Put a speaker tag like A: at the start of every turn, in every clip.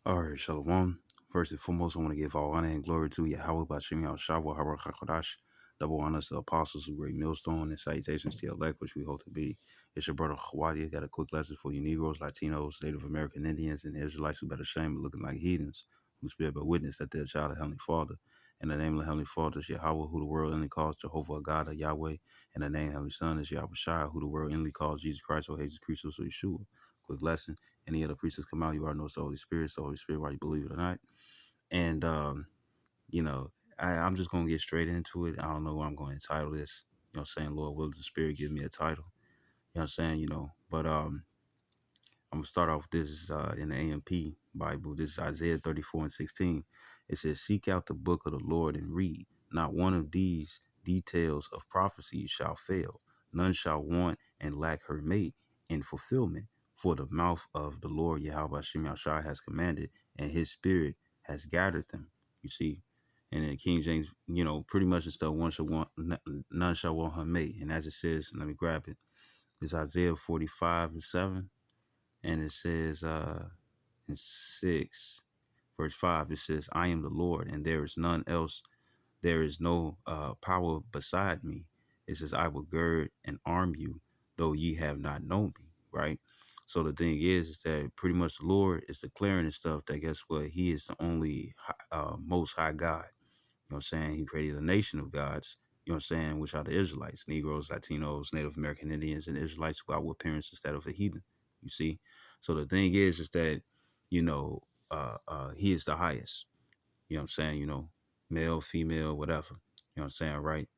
A: All right, Shalom. First and foremost, I want to give all honor and glory to Yahweh Bashim Yahshua Habar HaKodash. Double honors to the apostles who great millstone and salutations to the elect, which we hope to be. It's your brother Khawadi. Got a quick lesson for you Negroes, Latinos, Native American Indians, and Israelites who better shame but looking like heathens, who spirit but witness that they're a child of Heavenly Father. In the name of the Heavenly Father is Yahweh, who the world only calls Jehovah God of Yahweh. And the name of the Heavenly Son is Yahweh Shai, who the world only calls Jesus Christ or Jesus Christus or Yeshua. Quick lesson. Any other priests come out, you already know it's the Holy Spirit. So Holy Spirit, whether you believe it or not. And you know, I'm just gonna get straight into it. I don't know what I'm gonna entitle this. You know what I'm saying? Lord will the Spirit give me a title. You know what I'm saying? But I'm gonna start off with this in the AMP Bible. This is Isaiah 34:16. It says, "Seek out the book of the Lord and read. Not one of these details of prophecy shall fail. None shall want and lack her mate in fulfillment. For the mouth of the Lord Yahweh Shem Shai has commanded, and His Spirit has gathered them." You see, and in King James, pretty much it's the one shall want, none shall want her mate. And as it says, let me grab it. It's Isaiah 45:7. And it says in 6 verse 5, it says, "I am the Lord and there is none else. There is no power beside me." It says, "I will gird and arm you, though ye have not known me." Right. So the thing is that pretty much the Lord is declaring and stuff that, guess what, He is the only most high God. You know what I'm saying? He created a nation of gods, you know what I'm saying, which are the Israelites, Negroes, Latinos, Native American Indians, and Israelites who are with parents instead of a heathen. You see? So the thing is that, he is the highest. You know what I'm saying? Male, female, whatever. You know what I'm saying, right?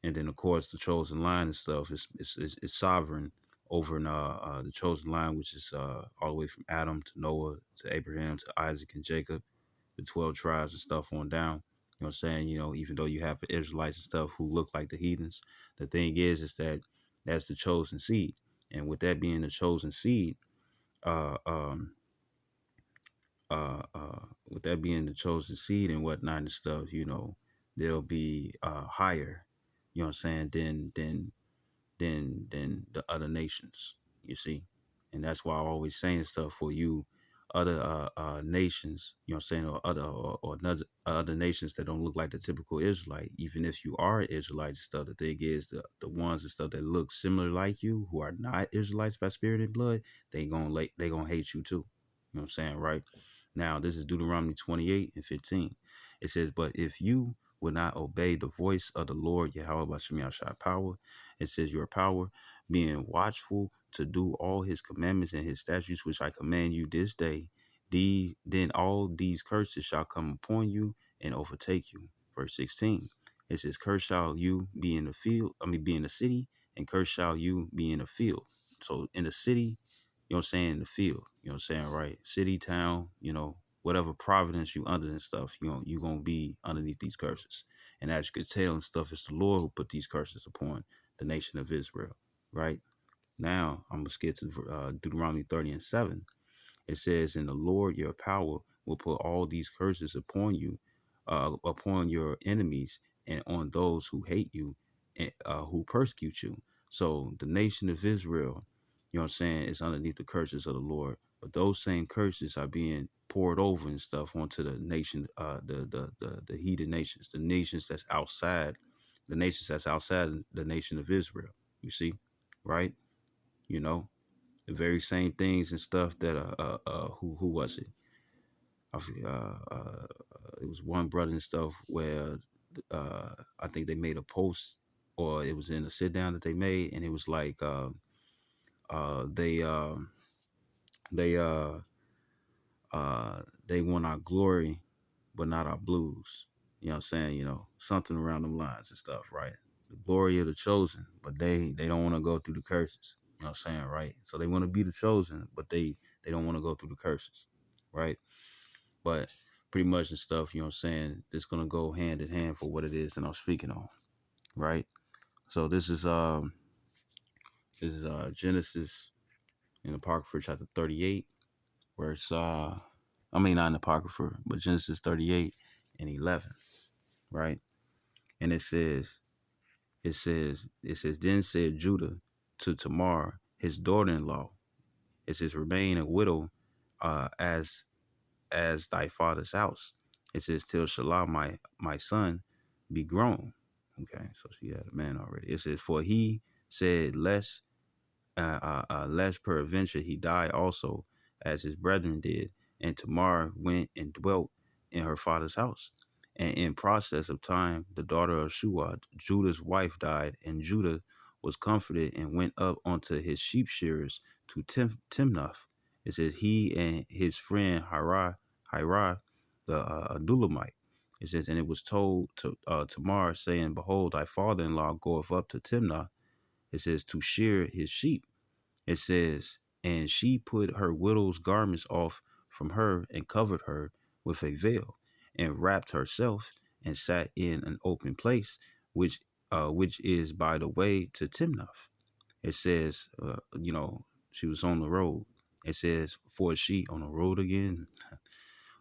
A: And then of course the chosen line and stuff is sovereign over in the chosen line, which is all the way from Adam to Noah to Abraham to Isaac and Jacob, the 12 tribes and stuff on down. You know what I'm saying? Even though you have the Israelites and stuff who look like the heathens, the thing is that that's the chosen seed. And with that being the chosen seed, uh, um, with that being the chosen seed and whatnot and stuff, they'll be higher, you know what I'm saying, than the other nations, you see. And that's why I always saying stuff for you other nations, you know what I'm saying, or other nations that don't look like the typical Israelite. Even if you are Israelite and stuff, the thing is the ones and stuff that look similar like you, who are not Israelites by spirit and blood, they gonna hate you too. You know what I'm saying, right? Now this is Deuteronomy 28:15. It says, "But if you would not obey the voice of the Lord Yahweh by Shem Yahshai power," it says, "your power, being watchful to do all his commandments and his statutes, which I command you this day, then all these curses shall come upon you and overtake you." Verse 16. It says, "Curse shall you be in the field, be in the city, and curse shall you be in the field." So in the city, you know what I'm saying, in the field, you know what I'm saying, right? City, town, whatever providence you under and stuff, you gonna be underneath these curses. And as you can tell and stuff, it's the Lord who put these curses upon the nation of Israel, right? Now, I'm going to skip to Deuteronomy 30:7. It says, "And the Lord your power will put all these curses upon you, upon your enemies, and on those who hate you, and who persecute you." So the nation of Israel, you know what I'm saying, is underneath the curses of the Lord. But those same curses are being poured over and stuff onto the nation, the heathen nations, the nations that's outside, the nation of Israel. You see, right? You know, the very same things and stuff that who was it? It was one brother and stuff where I think they made a post, or it was in a sit down that they made, and it was like they they uh they want our glory but not our blues. You know what I'm saying? Something around them lines and stuff, right? The glory of the chosen, but they don't want to go through the curses. You know what I'm saying, right? So they want to be the chosen, but they don't want to go through the curses, right? But pretty much and stuff, you know what I'm saying, it's gonna go hand in hand for what it is that I'm speaking on, right? So this is Genesis in Apocrypha chapter 38, verse not in Apocrypha, but Genesis 38:11, right? And it says, "Then said Judah to Tamar, his daughter-in-law," it says, "remain a widow, as as thy father's house. It says, till Shelah, my son, be grown. Okay, so she had a man already. It says, for he said, lest peradventure he die also, as his brethren did. And Tamar went and dwelt in her father's house. And in process of time, the daughter of Shua, Judah's wife, died, and Judah was comforted and went up unto his sheep shearers to Timnath. It says he and his friend Hira, the Adulamite. It says, and it was told to Tamar, saying, behold, thy father-in-law goeth up to Timnath. It says, to shear his sheep. It says, and she put her widow's garments off from her and covered her with a veil and wrapped herself and sat in an open place, which is by the way to Timnath. It says, she was on the road. It says, for she on the road again.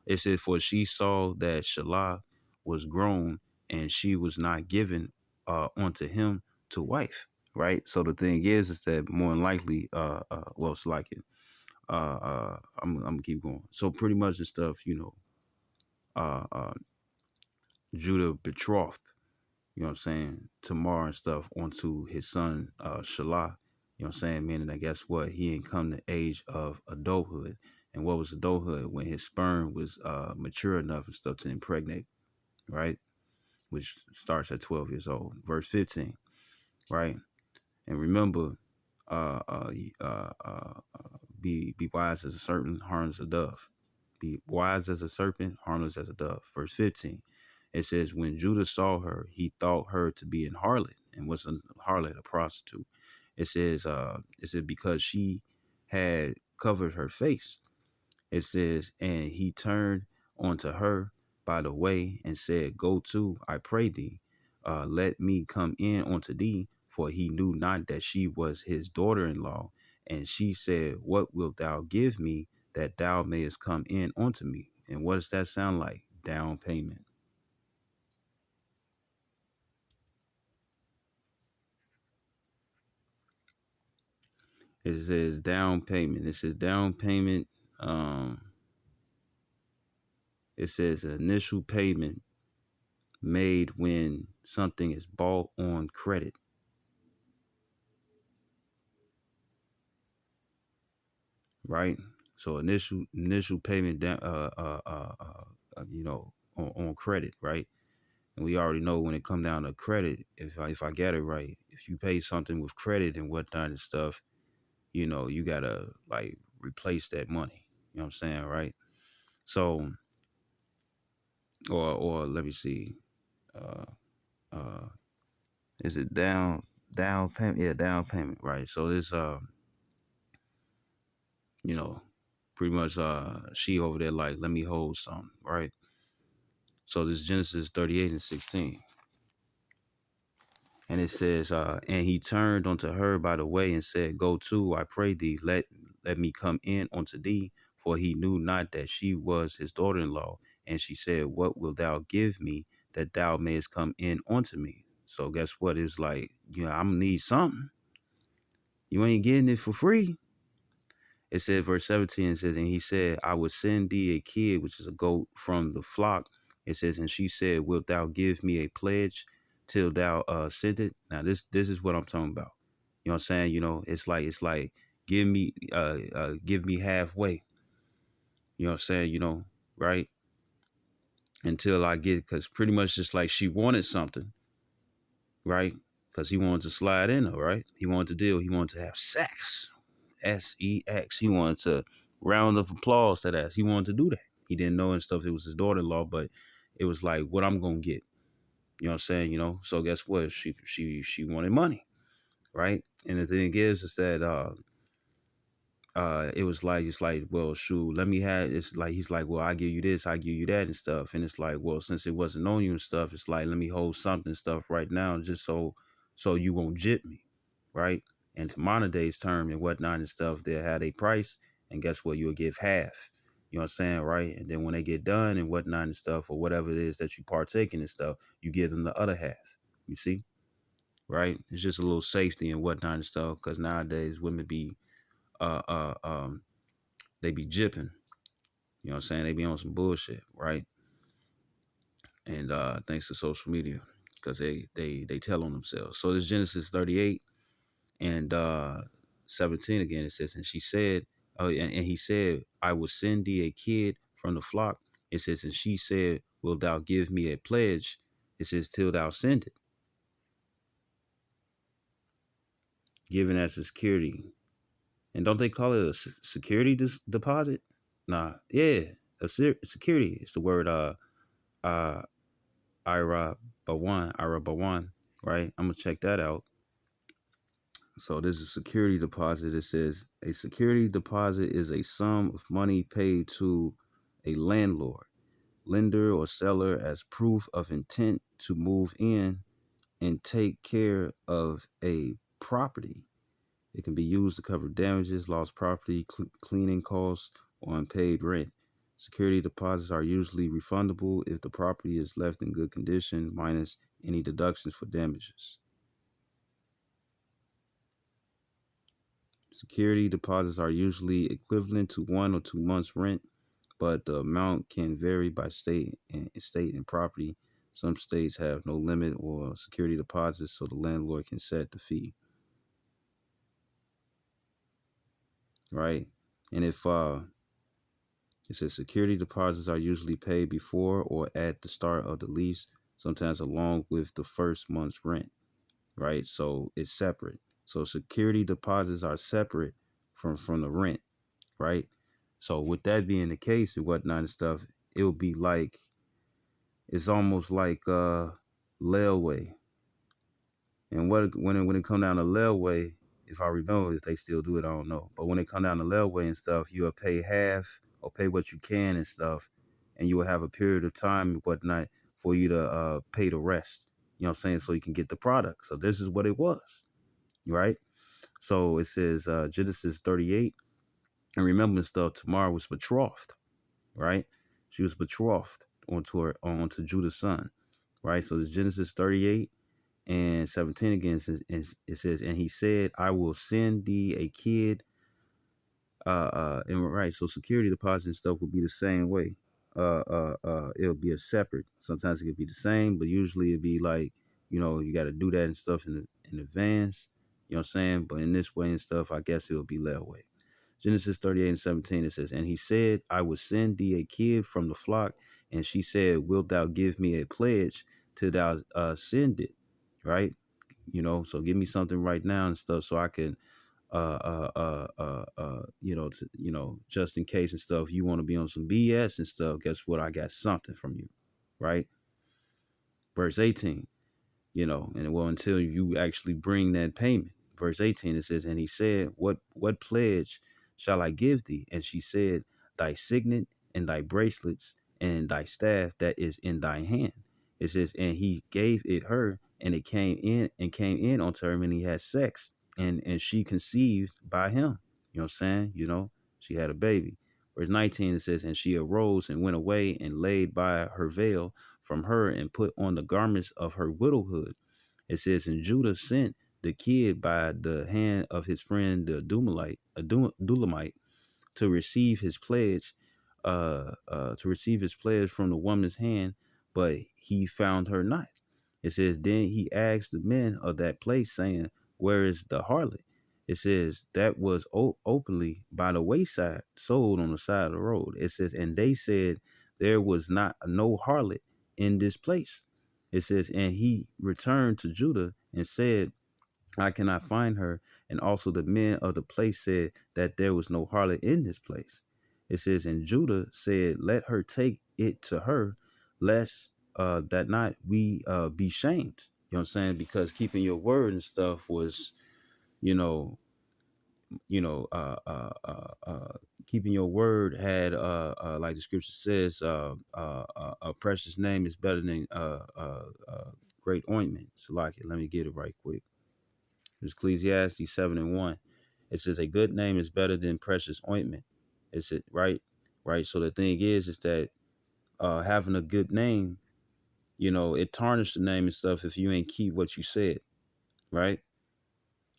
A: It says, for she saw that Shelah was grown and she was not given unto him to wife. Right. So the thing is that more than likely, well, it's like it. I'm gonna keep going. So pretty much the stuff, uh, uh, Judah betrothed, what I'm saying, Tamar and stuff onto his son, Shelah, what I'm saying, meaning that guess what? He ain't come to age of adulthood. And what was adulthood? When his sperm was mature enough and stuff to impregnate, right? Which starts at 12 years old. Verse 15, right? And remember, uh, uh, uh, uh, be wise as a serpent, harmless as a dove. Be wise as a serpent, harmless as a dove. Verse 15, it says, when Judah saw her, he thought her to be an harlot. And what's a harlot? A prostitute. It said because she had covered her face. It says, and he turned unto her by the way and said, go to, I pray thee, let me come in unto thee, for he knew not that she was his daughter-in-law. And she said, what wilt thou give me that thou mayest come in unto me? And what does that sound like? Down payment. It says down payment. It says down payment. Um, it says initial payment made when something is bought on credit. Right. So initial payment down, on credit, right? And we already know when it come down to credit, if I get it right, if you pay something with credit and whatnot and stuff, you gotta like replace that money. You know what I'm saying, right? So, or let me see, uh, uh, is it down payment? Yeah, down payment, right? So this, you know, pretty much, she over there like, let me hold something, right? So this Genesis 38 and 16. And it says, and he turned unto her by the way and said, go to, I pray thee, let me come in unto thee, for he knew not that she was his daughter-in-law. And she said, what wilt thou give me that thou mayest come in unto me? So guess what? It's like, I'm gonna need something. You ain't getting it for free. It said, verse 17, it says, and he said, I will send thee a kid, which is a goat from the flock. It says, and she said, wilt thou give me a pledge till thou send it? Now this is what I'm talking about. You know what I'm saying? It's like give me halfway. You know what I'm saying? Right? Until I get, because pretty much just like she wanted something, right? Because he wanted to slide in her, right? He wanted to deal. He wanted to have sex. sex. He wanted to round of applause to that. He wanted to do that. He didn't know and stuff. It was his daughter-in-law, but it was like, what I'm gonna get. You know what I'm saying? So guess what? She wanted money, right? And the thing is that it was like, it's like, well, shoot, let me have, it's like, he's like, well, I give you this, I give you that and stuff. And it's like, well, since it wasn't on you and stuff, it's like, let me hold something and stuff right now, just so you won't jip me, right? And to modern day's term and whatnot and stuff, they had a price, and guess what? You'll give half. You know what I'm saying, right? And then when they get done and whatnot and stuff, or whatever it is that you partake in and stuff, you give them the other half. You see, right? It's just a little safety and whatnot and stuff, because nowadays women be uh uh um they be jipping. You know You know what I'm saying? They be on some bullshit, right? And thanks to social media, because they tell on themselves. So this Genesis 38 and 17 again. It says, and she said, oh, and he said, I will send thee a kid from the flock. It says, and she said, wilt thou give me a pledge? It says, till thou send it, given as a security. And don't they call it a security deposit? Nah, yeah, a security. It's the word uh Ira Bawan, right? I'm gonna check that out. So this is security deposit. It says a security deposit is a sum of money paid to a landlord, lender, or seller as proof of intent to move in and take care of a property. It can be used to cover damages, lost property, cleaning costs, or unpaid rent. Security deposits are usually refundable if the property is left in good condition, minus any deductions for damages. Security deposits are usually equivalent to 1 or 2 months' rent, but the amount can vary by state and property. Some states have no limit or security deposits, so the landlord can set the fee, right? And if it says security deposits are usually paid before or at the start of the lease, sometimes along with the first month's rent, right? So it's separate. So security deposits are separate from the rent, right? So with that being the case and whatnot and stuff, it would be like, it's almost like layaway. And when it come down to layaway, if I remember, if they still do it, I don't know. But when it come down to layaway and stuff, you'll pay half or pay what you can and stuff, and you will have a period of time and whatnot for you to pay the rest. You know what I'm saying? So you can get the product. So this is what it was, right? So it says Genesis 38, and remember stuff. Tamar was betrothed, right? She was betrothed onto Judah's son, right? So it's Genesis 38 and 17 again. It says, and he said, I will send thee a kid. And right, so security deposit and stuff will be the same way. It'll be a separate. Sometimes it could be the same, but usually it'd be like, you got to do that and stuff in advance. You know what I'm saying? But in this way and stuff, I guess it'll be layaway. Genesis 38 and 17, it says, and he said, I will send thee a kid from the flock. And she said, wilt thou give me a pledge till thou send it? Right? So give me something right now and stuff so I can, just in case and stuff, you want to be on some BS and stuff, guess what? I got something from you. Right? Verse 18. And well, until you actually bring that payment. Verse 18, it says, and he said, what pledge shall I give thee? And she said, thy signet and thy bracelets and thy staff that is in thy hand. It says, and he gave it her, and it came in unto her, and he had sex, and she conceived by him. You know what I'm saying? She had a baby. Verse 19, it says, and she arose and went away and laid by her veil from her and put on the garments of her widowhood. It says, and Judah sent the kid by the hand of his friend the Dulamite to receive his pledge, from the woman's hand, but he found her not. It says, then he asked the men of that place, saying, where is the harlot? It says, that was openly by the wayside, sold on the side of the road. It says, and they said, there was no harlot in this place. It says, and he returned to Judah and said, I cannot find her. And also the men of the place said that there was no harlot in this place. It says, and Judah said, let her take it to her, lest that not we be shamed. You know what I'm saying? Because keeping your word and stuff was, you know, keeping your word had, like the scripture says, a precious name is better than great ointment. So like it, let me get it right quick. It's Ecclesiastes 7:1. It says a good name is better than precious ointment. Is it right? Right. So the thing is that having a good name, it tarnished the name and stuff if you ain't keep what you said. Right.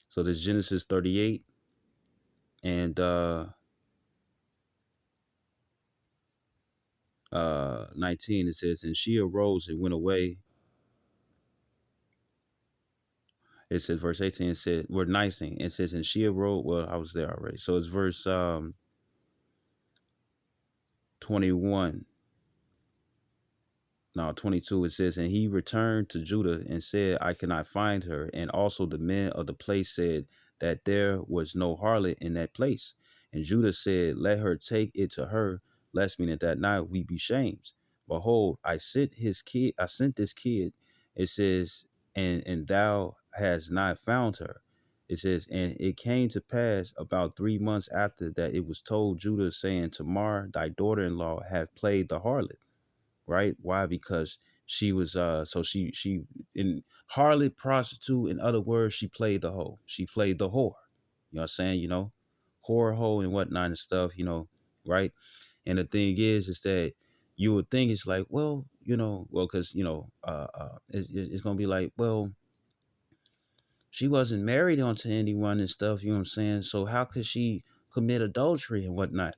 A: So there's Genesis 38 and 19, it says, and she arose and went away. It says verse 18, it said, we're 19. It says, and she arose. Well, I was there already. So it's verse 21. No, 22, it says, and he returned to Judah and said, I cannot find her. And also the men of the place said that there was no harlot in that place. And Judah said, let her take it to her, lest me that night we be shamed. Behold, I sent this kid, it says, and thou hast not found her. It says, and it came to pass about 3 months after that it was told Judah, saying, Tamar, thy daughter-in-law, hath played the harlot, right? Why? Because she was so she in harlot, prostitute, in other words, she played the hoe. She played the whore. You know what I'm saying? Whore hoe and whatnot and stuff, right? And the thing is that you would think it's like, well, because it's gonna be like, well, she wasn't married onto anyone and stuff, you know what I'm saying? So how could she commit adultery and whatnot?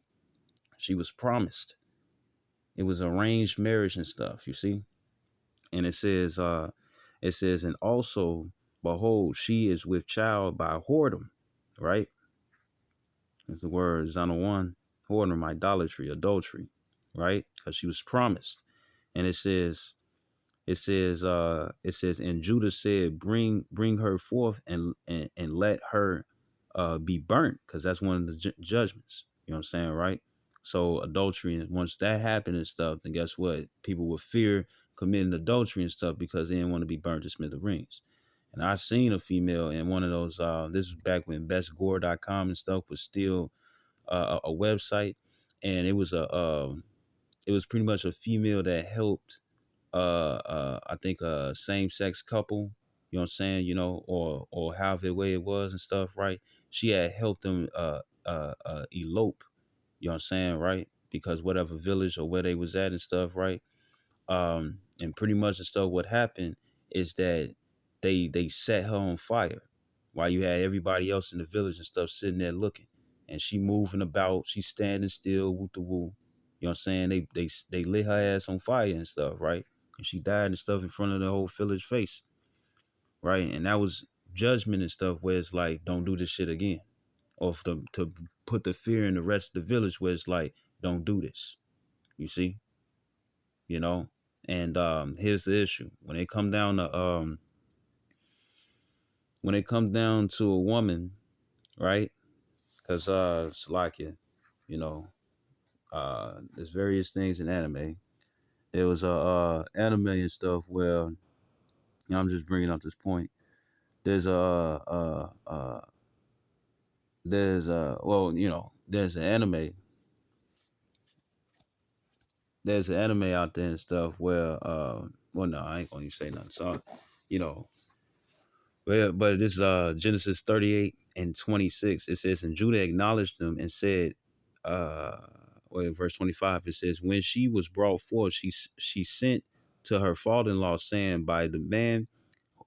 A: She was promised. It was arranged marriage and stuff, you see? And it says, and also, behold, she is with child by whoredom, right? It's the word Zana 1, whoredom, idolatry, adultery, right? Because she was promised. And it says, and Judah said, bring her forth and let her be burnt, because that's one of the judgments. You know what I'm saying, right? So adultery, and once that happened and stuff, then guess what? People would fear committing adultery and stuff because they didn't want to be burnt to smithereens. And I seen a female in one of those. This was back when bestgore.com and stuff was still a website, and it was pretty much a female that helped I think a same sex couple, you know what I'm saying, or however way it was and stuff, right? She had helped them elope, you know what I'm saying, right? Because whatever village or where they was at and stuff, right? And pretty much the stuff what happened is that they set her on fire while you had everybody else in the village and stuff sitting there looking. And she moving about, she standing still, woo to woo. You know what I'm saying? They lit her ass on fire and stuff, right? And she died and stuff in front of the whole village face, right? And that was judgment and stuff where it's like, don't do this shit again. Or to put the fear in the rest of the village where it's like, don't do this. You see? You know? And here's the issue. When it comes down to a woman, right? Because it's like it, you know, there's various things in anime. There was a anime and stuff where, I'm just bringing up this point. There's well, there's an anime out there and stuff where well, no, I ain't gonna even say nothing. So, you know, but this is Genesis 38 and 26. It says, and Judah acknowledged them and said, uh, well, in verse 25, it says, when she was brought forth, she sent to her father-in-law, saying, by the man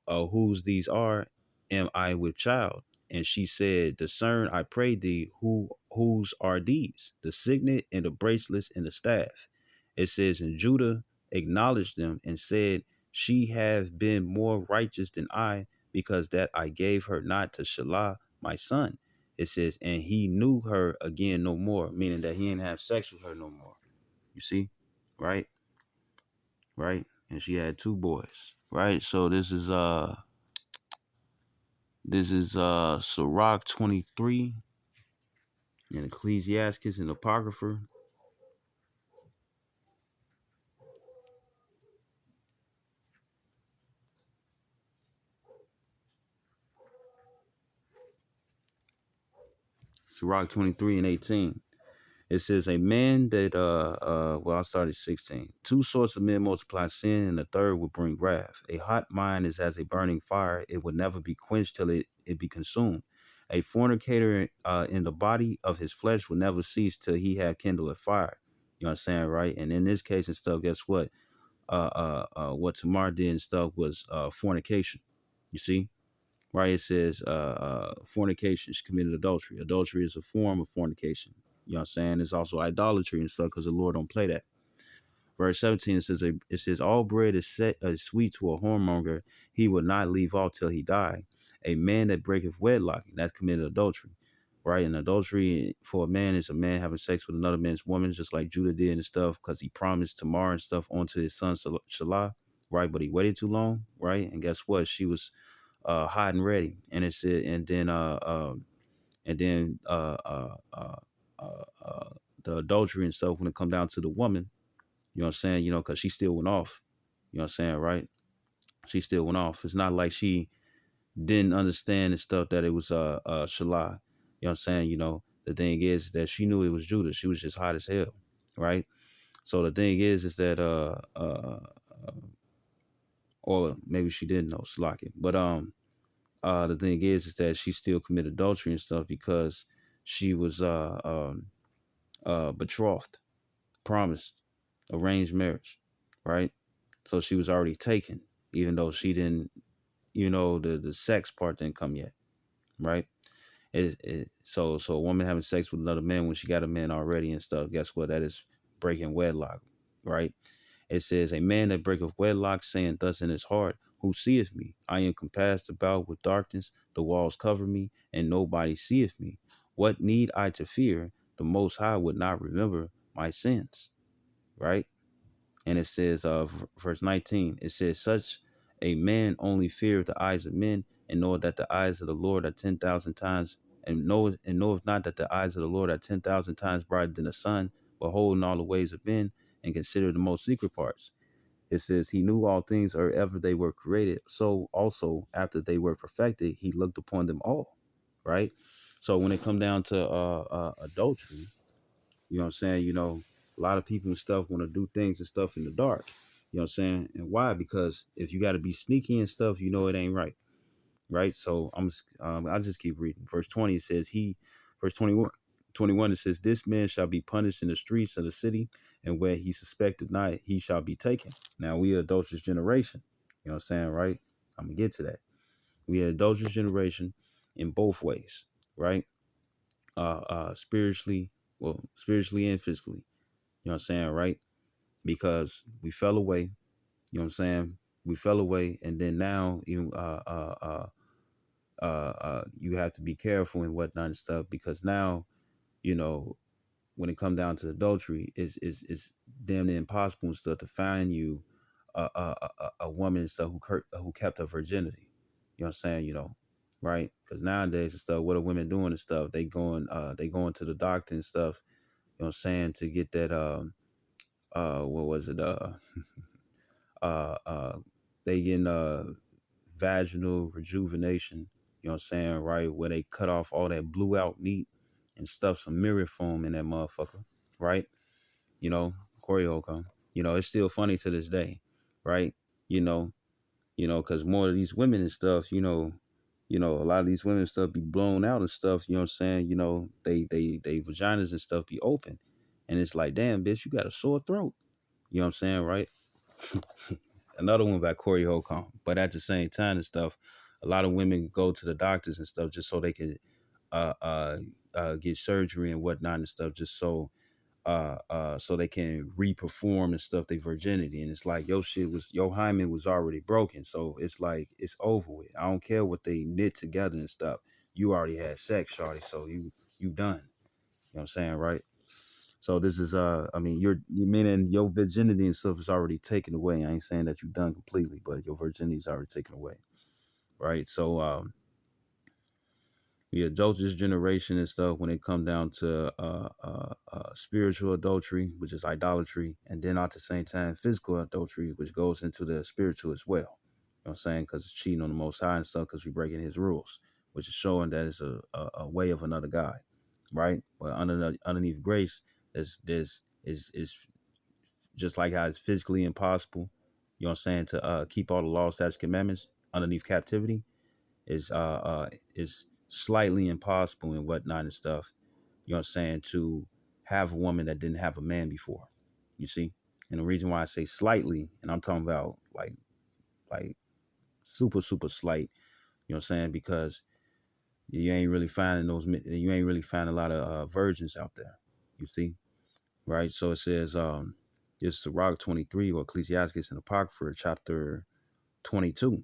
A: whose these are, am I with child? And she said, discern, I pray thee, whose are these? The signet and the bracelets and the staff. It says, and Judah acknowledged them and said, she have been more righteous than I, because that I gave her not to Shelah, my son. It says, and he knew her again no more, meaning that he didn't have sex with her no more. You see? Right? Right? And she had two boys. Right? So this is Sirach 23 and Ecclesiastes and Apocrypha. Sirach 23 and 18. It says, a man that well, I started 16. Two sorts of men multiply sin, and the third will bring wrath. A hot mind is as a burning fire, it will never be quenched till it be consumed. A fornicator in the body of his flesh will never cease till he have kindled a fire. You know what I'm saying, right? And in this case and stuff, guess what? What Tamar did and stuff was fornication. You see? Right? It says fornication. She committed adultery. Adultery is a form of fornication. You know what I'm saying? It's also idolatry and stuff because the Lord don't play that. Verse 17, it says, all bread is sweet to a whoremonger. He will not leave off till he die. A man that breaketh wedlock, that's committed adultery. Right? And adultery for a man is a man having sex with another man's woman, just like Judah did and stuff, because he promised Tamar and stuff onto his son Shalah, right? But he waited too long, right? And guess what? She was hot and ready. And it said, and then the adultery and stuff when it come down to the woman, you know what I'm saying? You know, because she still went off. You know what I'm saying, right? She still went off. It's not like she didn't understand and stuff that it was Shalah. You know what I'm saying? You know, the thing is that she knew it was Judah. She was just hot as hell, right? So the thing is that or maybe she didn't know Slakin. But the thing is that she still committed adultery and stuff because she was betrothed, promised, arranged marriage, right? So she was already taken, even though she didn't, the sex part didn't come yet, right? So a woman having sex with another man when she got a man already and stuff, guess what? That is breaking wedlock, right? It says, a man that breaketh wedlock, saying thus in his heart, who seeth me? I am compassed about with darkness, the walls cover me, and nobody seeth me. What need I to fear? The Most High would not remember my sins, right? And it says, verse 19, it says, such a man only feareth the eyes of men, and knoweth that the eyes of the Lord are 10,000 times, and knoweth not that the eyes of the Lord are 10,000 times brighter than the sun, beholding all the ways of men, and consider the most secret parts. It says, he knew all things or ever they were created. So also after they were perfected, he looked upon them all. Right. So when it come down to adultery, you know what I'm saying? A lot of people and stuff want to do things and stuff in the dark. You know what I'm saying? And why? Because if you got to be sneaky and stuff, it ain't right. Right. So I'll just keep reading. Verse 20, it says verse 21, it says, this man shall be punished in the streets of the city, and where he suspected not, he shall be taken. Now we are adulterous generation. You know what I'm saying? Right. I'm gonna get to that. We are adulterous generation in both ways. Right. Spiritually and physically. You know what I'm saying? Right? Because we fell away. You know what I'm saying? We fell away, and then now even you have to be careful and whatnot and stuff because now you know when it comes down to adultery, it's damn near impossible and stuff to find you a woman and stuff who kept her virginity. You know what I'm saying? Right? Because nowadays and stuff, what are women doing and stuff? They going to the doctor and stuff. You know what I'm saying, to get that what was it uh uh they getting vaginal rejuvenation, you know what I'm saying, right? Where they cut off all that blew out meat and stuff some mirror foam in that motherfucker, right? Corey Holcomb. It's still funny to this day, right? You know, because more of these women and stuff, a lot of these women and stuff be blown out and stuff, you know what I'm saying? They vaginas and stuff be open. And it's like, damn, bitch, you got a sore throat. You know what I'm saying, right? Another one by Corey Holcomb. But at the same time and stuff, a lot of women go to the doctors and stuff just so they can uh, uh, get surgery and whatnot and stuff, just so they can re-perform and stuff their virginity. And it's like your hymen was already broken, so it's like it's over with. I don't care what they knit together and stuff. You already had sex, shawty, so you done. You know what I'm saying, right? So this is I mean you meaning your virginity and stuff is already taken away. I ain't saying that you done completely, but your virginity is already taken away. Right. So we adult this generation and stuff when it come down to spiritual adultery, which is idolatry, and then at the same time physical adultery, which goes into the spiritual as well. You know what I'm saying? Because it's cheating on the Most High and stuff because we breaking His rules, which is showing that it's a way of another God, right? But underneath grace, there's is just like how it's physically impossible. You know what I'm saying, to keep all the laws, statutes, commandments underneath captivity is slightly impossible and whatnot and stuff. You know what I'm saying, to have a woman that didn't have a man before. You see, and the reason why I say slightly, and I'm talking about like super super slight. You know what I'm saying, because you ain't really finding you ain't really finding a lot of virgins out there. You see, right? So it says It's Sirach 23 or Ecclesiastes and Apocrypha, chapter 22.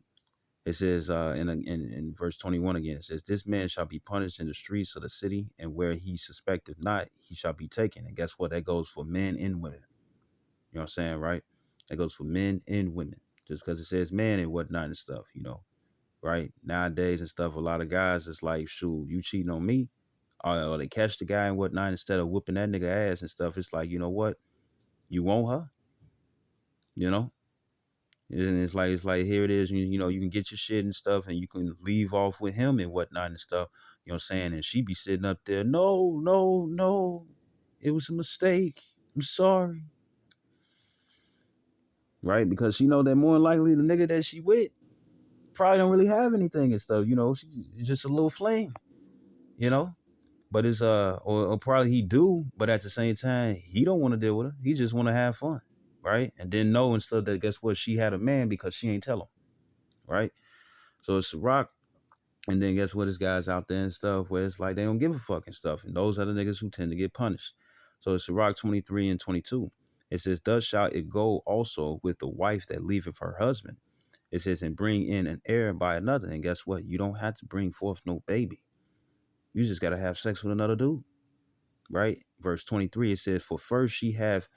A: It says in verse 21 again, it says, "This man shall be punished in the streets of the city, and where he suspected not, he shall be taken." And guess what? That goes for men and women. You know what I'm saying, right? That goes for men and women. Just because it says man and whatnot and stuff, right? Nowadays and stuff, a lot of guys, it's like, shoot, you cheating on me, or they catch the guy and whatnot, instead of whooping that nigga ass and stuff. It's like, you know what? You want her, you know? And it's like here it is. You can get your shit and stuff, and you can leave off with him and whatnot and stuff. You know what I'm saying? And she be sitting up there, no, no, no, it was a mistake. I'm sorry, right? Because she know that more than likely the nigga that she with probably don't really have anything and stuff. She's just a little flame. You know, but it's or probably he do, but at the same time he don't want to deal with her. He just want to have fun, right? And then know and stuff that guess what, she had a man because she ain't tell him, right? So it's a rock. And then guess what? This guy's out there and stuff where it's like they don't give a fuck and stuff. And those are the niggas who tend to get punished. So it's Sirach 23 and 22. It says, "Thus shall it go also with the wife that leaveth her husband." It says, "And bring in an heir by another." And guess what? You don't have to bring forth no baby. You just got to have sex with another dude, right? Verse 23, it says, "For first she have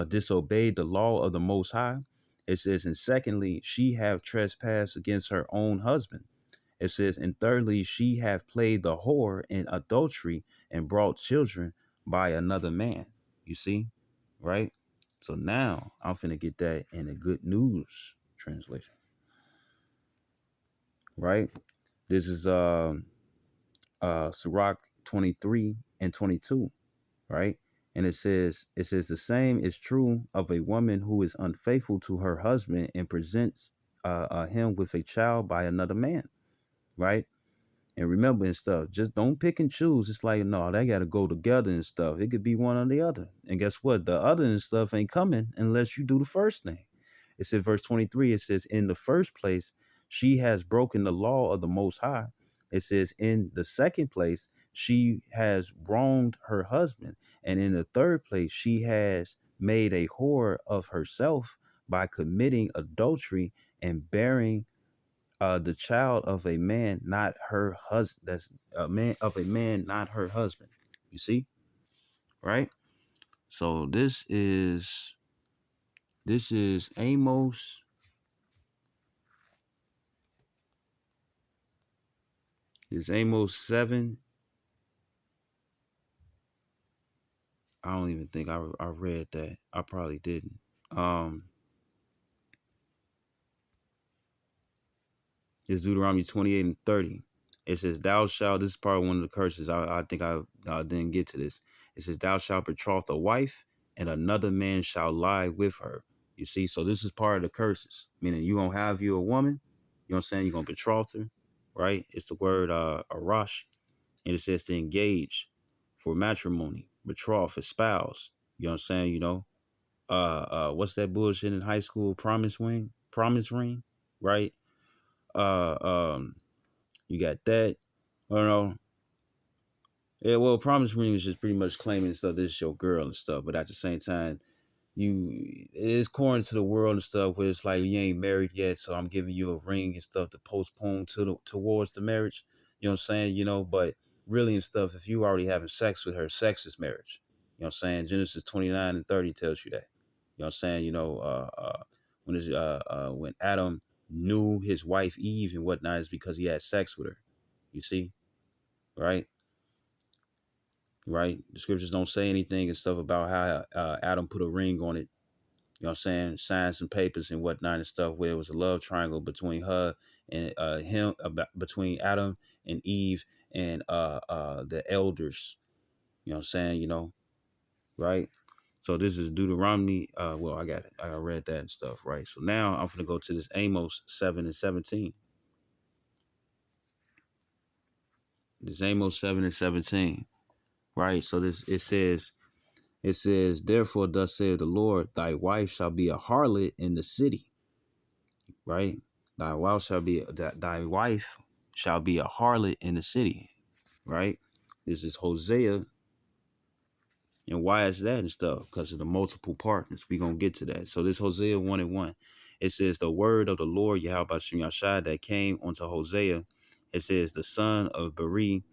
A: disobeyed the law of the Most High." It says, "And secondly, she have trespassed against her own husband." It says, "And thirdly, she hath played the whore in adultery and brought children by another man." You see, right? So now I'm finna get that in a good news translation, right? This is Sirach 23 and 22, right? And it says the same is true of a woman who is unfaithful to her husband and presents him with a child by another man, right? And remember and stuff, just don't pick and choose. It's like, no, they got to go together and stuff. It could be one or the other. And guess what? The other and stuff ain't coming unless you do the first thing. It says, verse 23, it says, "In the first place, she has broken the law of the Most High." It says, "In the second place, she has wronged her husband. And in the third place, she has made a whore of herself by committing adultery and bearing the child of a man, not her husband." That's a man of a man, not her husband. You see, right? So this is Amos. It's Amos 7. I don't even think I read that. I probably didn't. Um, It's Deuteronomy 28 and 30. It says, "Thou shalt," this is probably one of the curses. I think I didn't get to this. It says, "Thou shalt betroth a wife, and another man shall lie with her." You see, so this is part of the curses. Meaning you gonna have you a woman, you know what I'm saying? You're gonna betroth her, right? It's the word arash. And it says to engage for matrimony, betroth, espouse. You know what I'm saying? What's that bullshit in high school? Promise ring, right? Uh um you got that. I don't know. Yeah, well, promise ring is just pretty much claiming stuff. This is your girl and stuff, but at the same time, it's corny to the world and stuff where it's like you ain't married yet, so I'm giving you a ring and stuff to postpone towards the marriage. You know what I'm saying? But really and stuff, if you already having sex with her, sex is marriage. You know what I'm saying? Genesis 29 and 30 tells you that. You know what I'm saying? When Adam knew his wife Eve and whatnot, is because he had sex with her. You see, right? Right? The scriptures don't say anything and stuff about how Adam put a ring on it. You know what I'm saying? Signed some papers and whatnot and stuff where it was a love triangle between her and him, between Adam and Eve and the elders. You know what I'm saying? Right? So this is Deuteronomy. Well, I got it. I read that and stuff, right? So now I'm gonna go to this Amos 7 and 17. This Amos 7 and 17. Right? So it says, "Therefore, thus saith the Lord, thy wife shall be a harlot in the city," right? Thy wife shall be a harlot in the city, right? This is Hosea And why is that and stuff? Because of the multiple partners. We gonna get to that. So this Hosea 1:1, it says the word of the Lord Yahweh Shem Yashai that came unto Hosea. It says the son of Beri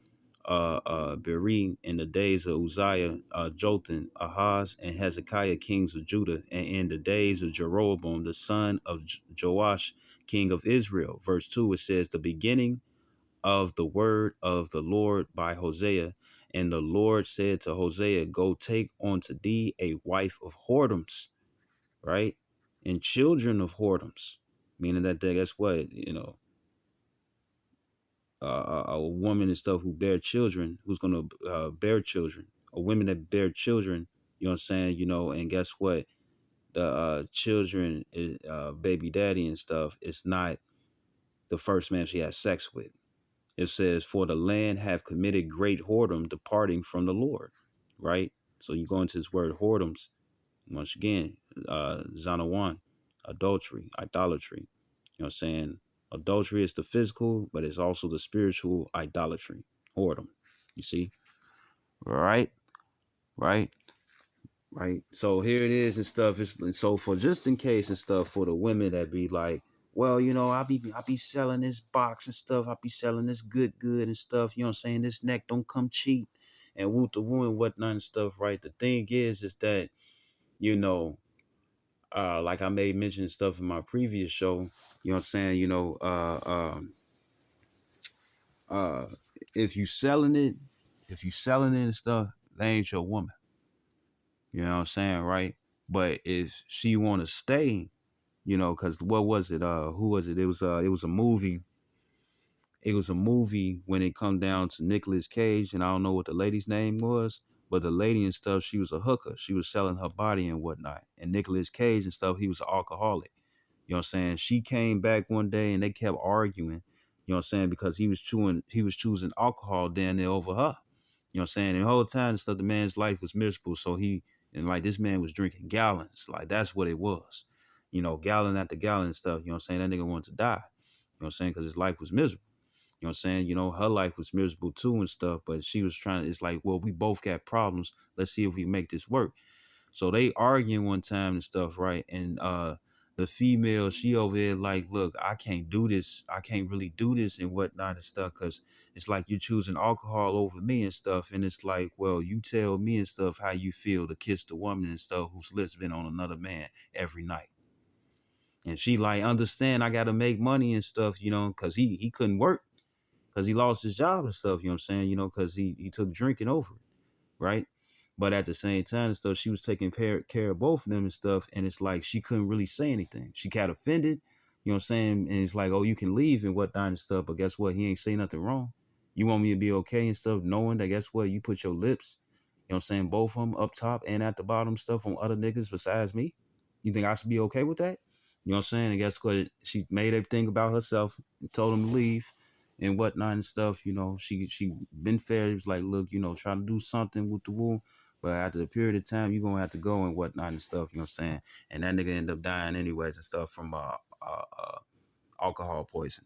A: in the days of Uzziah, Jotham, Ahaz, and Hezekiah, kings of Judah, and in the days of Jeroboam, the son of Joash, king of Israel. Verse 2, it says, the beginning of the word of the Lord by Hosea. And the Lord said to Hosea, go take unto thee a wife of whoredoms, right? And children of whoredoms, meaning that guess what? A woman and stuff who bear children, who's going to bear children, or women that bear children, you know what I'm saying, and guess what? The children, baby daddy and stuff, it's not the first man she has sex with. It says, for the land have committed great whoredom, departing from the Lord, right? So you go into this word whoredoms, once again, Zanawan, adultery, idolatry. You know what I'm saying? Adultery is the physical, but it's also the spiritual idolatry, whoredom. You see? Right? Right? Right? So here it is and stuff. So for just in case and stuff, for the women that be like, well, I be selling this box and stuff. I be selling this good and stuff. You know what I'm saying? This neck don't come cheap and woot the woo and whatnot and stuff, right? The thing is that, you know, like I made mention and stuff in my previous show, you know what I'm saying? Uh, if you selling it, and stuff, that ain't your woman. You know what I'm saying, right? But if she want to stay, because what was it? Who was it? It was a movie. It was a movie when it come down to Nicolas Cage, and I don't know what the lady's name was, but the lady and stuff, she was a hooker. She was selling her body and whatnot. And Nicolas Cage and stuff, he was an alcoholic. You know what I'm saying? She came back one day and they kept arguing, you know what I'm saying, because he was choosing alcohol down there over her. You know what I'm saying? And the whole time and stuff, the man's life was miserable. So this man was drinking gallons. Like that's what it was. Gallon after gallon and stuff. You know what I'm saying? That nigga wanted to die. You know what I'm saying? Because his life was miserable. You know what I'm saying? Her life was miserable too and stuff, but she was it's like, well, we both got problems. Let's see if we make this work. So they arguing one time and stuff, right? And the female, she over there like, look, I can't do this. I can't really do this and whatnot and stuff, because it's like you're choosing alcohol over me and stuff. And it's like, well, you tell me and stuff how you feel to kiss the woman and stuff whose lips been on another man every night. And she like, understand I gotta make money and stuff, because he couldn't work because he lost his job and stuff, you know what I'm saying? Because he took drinking over it, right? But at the same time and stuff, she was taking care of both of them and stuff. And it's like she couldn't really say anything. She got offended, you know what I'm saying? And it's like, oh, you can leave and whatnot and stuff. But guess what? He ain't say nothing wrong. You want me to be okay and stuff, knowing that guess what? You put your lips, you know what I'm saying, both of them up top and at the bottom stuff on other niggas besides me. You think I should be okay with that? You know what I'm saying? And guess what? She made everything about herself and told him to leave and whatnot and stuff. She been fair. It was like, look, try to do something with the woo. But after a period of time, you're gonna have to go and whatnot and stuff, you know what I'm saying? And that nigga ended up dying anyways and stuff from alcohol poison,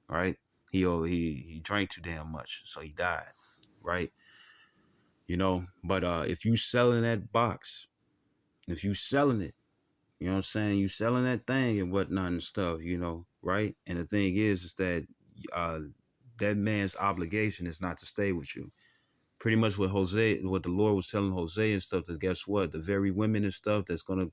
A: right? He drank too damn much, so he died, right? But if you selling that box, if you selling it, you know what I'm saying, you selling that thing and whatnot and stuff, right? And the thing is that uh that man's obligation is not to stay with you. Pretty much what the Lord was telling Jose and stuff is, guess what? The very women and stuff that's gonna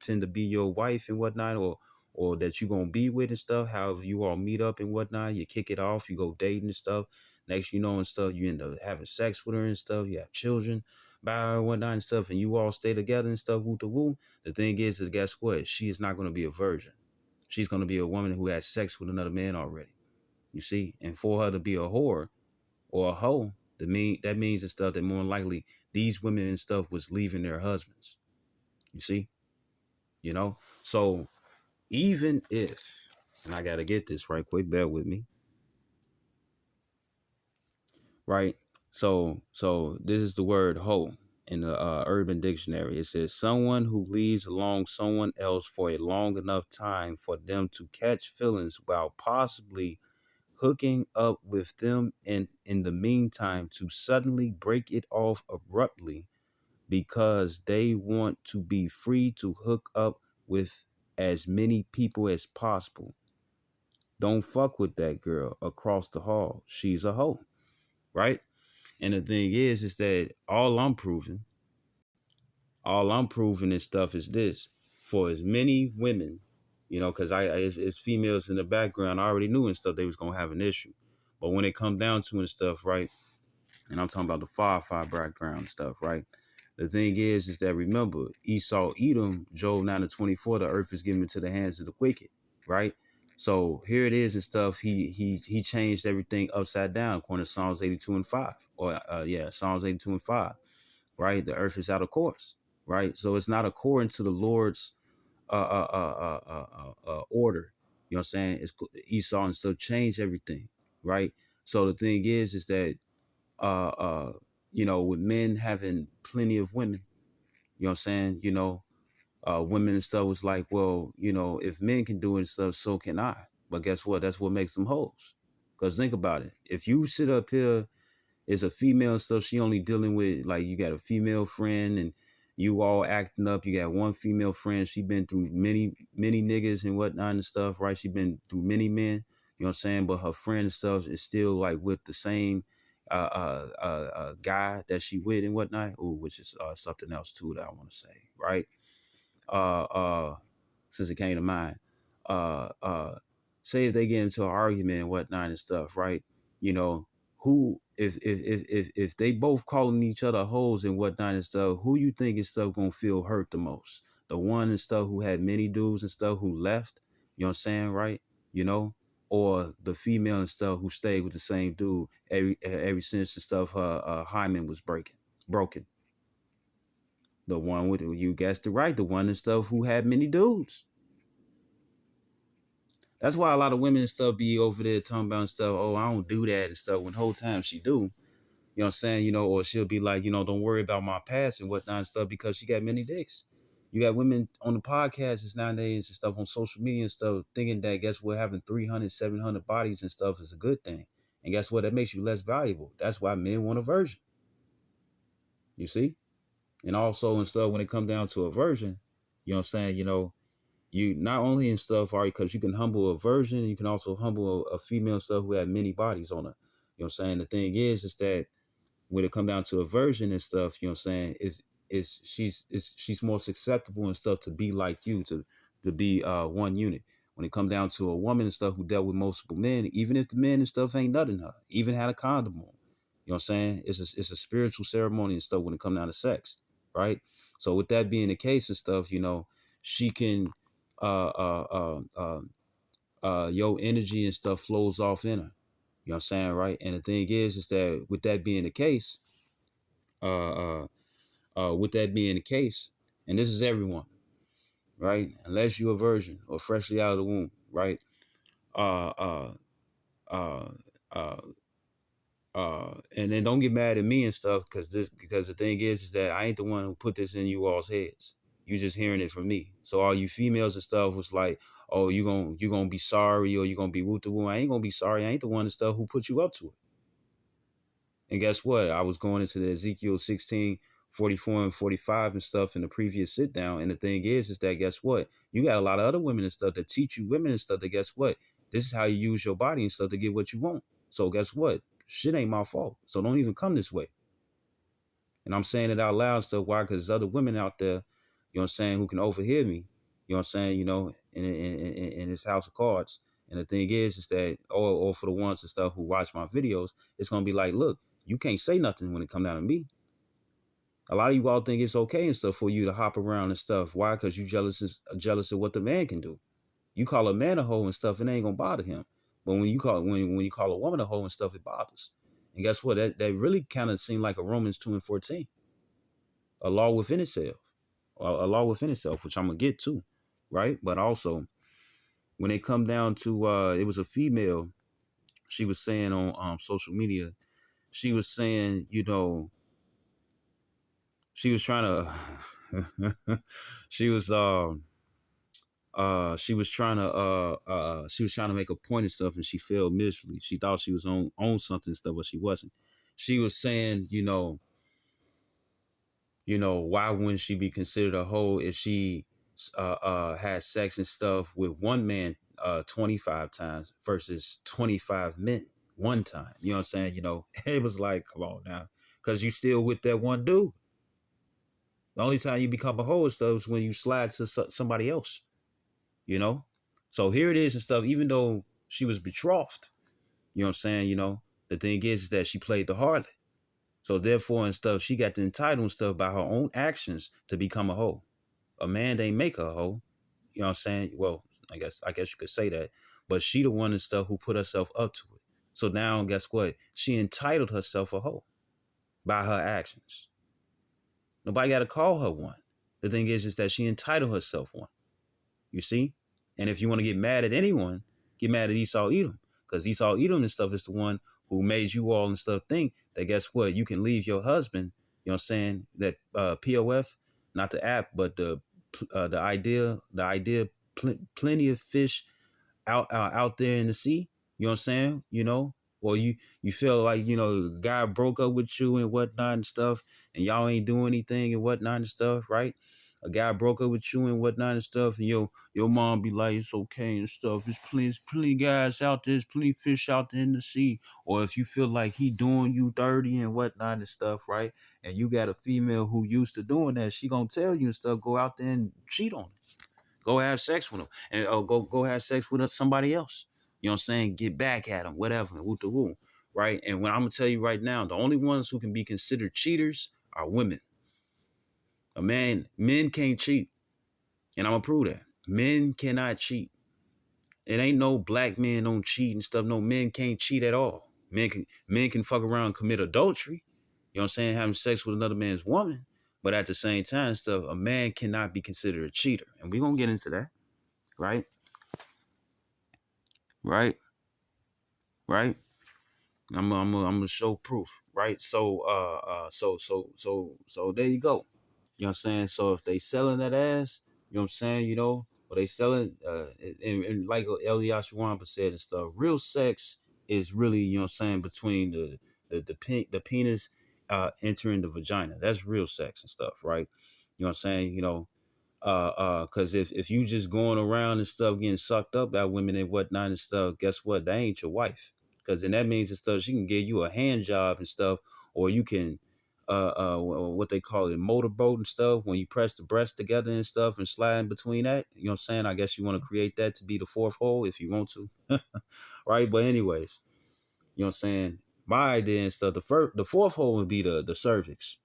A: tend to be your wife and whatnot, or that you gonna be with and stuff. However, you all meet up and whatnot, you kick it off, you go dating and stuff. Next, and stuff, you end up having sex with her and stuff. You have children by her and whatnot and stuff, and you all stay together and stuff. Woo to woo. The thing is guess what? She is not gonna be a virgin. She's gonna be a woman who had sex with another man already. You see, and for her to be a whore or a hoe, that means and stuff that more than likely these women and stuff was leaving their husbands. You see, so even if, and I gotta get this right quick, bear with me, right? So this is the word hoe in the Urban Dictionary. It says someone who leads along someone else for a long enough time for them to catch feelings while possibly hooking up with them, and in the meantime to suddenly break it off abruptly, because they want to be free to hook up with as many people as possible. Don't fuck with that girl across the hall. She's a hoe, right? And the thing is that all I'm proving and stuff is this: for as many women, because it's females in the background, I already knew and stuff they was gonna have an issue. But when it come down to and stuff, right? And I'm talking about the five background stuff, right? The thing is that remember, Esau, Edom, Job 9:24, the earth is given into the hands of the wicked, right? So here it is and stuff. He changed everything upside down according to Psalms 82 and 5. Or Psalms 82 and 5, right? The earth is out of course, right? So it's not according to the Lord's order. You know what I'm saying? It's Esau and still change everything, right? So the thing is that uh uh with men having plenty of women, you know what I'm saying, women and stuff was like, well, if men can do it and stuff, so can I. But guess what? That's what makes them hoes. Because think about it. If you sit up here as a female and stuff, she only dealing with, like, you got a female friend and you all acting up. You got one female friend. She been through many niggas and whatnot and stuff, right? She been through many men, you know what I'm saying? But her friend and stuff is still like with the same guy that she with and whatnot. Ooh, which is something else too that I want to say, right? Uh, uh, since it came to mind. Uh, uh, Say if they get into an argument and whatnot and stuff, right? You know, who if they both calling each other hoes and whatnot and stuff, who you think and stuff gonna feel hurt the most? The one and stuff who had many dudes and stuff who left, you know what I'm saying, right? You know, or the female and stuff who stayed with the same dude every since the stuff her hymen was broken. The one with, you guessed it right, the one and stuff who had many dudes. That's why a lot of women and stuff be over there talking about stuff. Oh, I don't do that and stuff. When the whole time she do, you know what I'm saying? Or she'll be like, don't worry about my past and whatnot and stuff because she got many dicks. You got women on the podcasts nowadays and stuff on social media and stuff thinking that, guess what, having 300, 700 bodies and stuff is a good thing. And guess what? That makes you less valuable. That's why men want a virgin. You see? And also and stuff, when it comes down to a virgin, you know what I'm saying? You not only in stuff are because you can humble a virgin, you can also humble a female stuff who had many bodies on her. You know what I'm saying? The thing is that when it come down to a virgin and stuff, you know what I'm saying, she's more susceptible and stuff to be like you, to be one unit. When it come down to a woman and stuff who dealt with multiple men, even if the men and stuff ain't nutting her, even had a condom on, you know what I'm saying? It's a spiritual ceremony and stuff when it come down to sex, right? So with that being the case and stuff, she can uh uh uh uh your energy and stuff flows off in her. You know what I'm saying, right? And the thing is that with that being the case, uh with that being the case, and this is everyone, right? Unless you're a virgin or freshly out of the womb, right? Uh uh uh uh and then don't get mad at me and stuff because the thing is that I ain't the one who put this in you all's heads. You just hearing it from me. So all you females and stuff was like, oh, you gonna be sorry or you gonna be woo to woo. I ain't gonna be sorry. I ain't the one and stuff who put you up to it. And guess what? I was going into the Ezekiel 16, 44 and 45 and stuff in the previous sit down. And the thing is that guess what? You got a lot of other women and stuff that teach you women and stuff that guess what? This is how you use your body and stuff to get what you want. So guess what? Shit ain't my fault. So don't even come this way. And I'm saying it out loud and stuff. Why? Because there's other women out there, you know what I'm saying, who can overhear me. You know what I'm saying, in this house of cards. And the thing is that, or for the ones and stuff who watch my videos, it's going to be like, look, you can't say nothing when it come down to me. A lot of you all think it's okay and stuff for you to hop around and stuff. Why? Because you jealous of what the man can do. You call a man a hoe and stuff, it ain't gonna bother him. But when you call a woman a hoe and stuff, it bothers. And guess what? That really kind of seemed like a Romans 2 and 14, a law within itself, which I'm gonna get to, right? But also, when it come down to, it was a female. She was saying on social media, she was saying, she was trying to, she was trying to make a point and stuff, and she failed miserably. She thought she was on something and stuff, but she wasn't. She was saying, why wouldn't she be considered a hoe if she had sex and stuff with one man 25 times versus 25 men one time? You know what I'm saying? It was like, come on now, because you still with that one dude. The only time you become a hoe and stuff is when you slide to somebody else. you know? So here it is and stuff, even though she was betrothed, you know what I'm saying? The thing is that she played the harlot. So therefore and stuff, she got the entitlement stuff by her own actions to become a hoe. A man didn't make her a hoe. You know what I'm saying? Well, I guess you could say that. But she the one and stuff who put herself up to it. So now guess what? She entitled herself a hoe by her actions. Nobody gotta call her one. The thing is that she entitled herself one. You see? And if you want to get mad at anyone, get mad at Esau Edom. Because Esau Edom and stuff is the one who made you all and stuff think that guess what? You can leave your husband, you know what I'm saying? That POF, not the app, but the idea, plenty of fish out there in the sea. You know what I'm saying? Or you feel like, the guy broke up with you and whatnot and stuff, and y'all ain't doing anything and whatnot and stuff, right? A guy broke up with you and whatnot and stuff, and your mom be like, it's okay and stuff. There's plenty guys out there, there's plenty fish out there in the sea. Or if you feel like he doing you dirty and whatnot and stuff, right? And you got a female who used to doing that, she gonna tell you and stuff, go out there and cheat on him. Go have sex with him, and go have sex with somebody else. You know what I'm saying? Get back at him, whatever, woo the woo, right? And when I'm gonna tell you right now, the only ones who can be considered cheaters are women. Men can't cheat, and I'm gonna prove that. Men cannot cheat. It ain't no black men don't cheat and stuff. No, men can't cheat at all. Men can fuck around and commit adultery. You know what I'm saying? Having sex with another man's woman. But at the same time, stuff, a man cannot be considered a cheater. And we're gonna get into that, right? Right? Right? I'm gonna show proof, right? So there you go. You know what I'm saying? So if they selling that ass, you know what I'm saying, or they selling and like Elias Wamba said and stuff, real sex is really, you know what I'm saying, between the penis entering the vagina. That's real sex and stuff, right? You know what I'm saying? Because if you just going around and stuff getting sucked up by women and whatnot and stuff, guess what? That ain't your wife. Because then that means and stuff, she can give you a hand job and stuff, or you can what they call it, motorboat and stuff, when you press the breast together and stuff and slide in between that. You know what I'm saying? I guess you want to create that to be the fourth hole if you want to. Right? But anyways, you know what I'm saying? My idea and stuff, the fourth hole would be the cervix.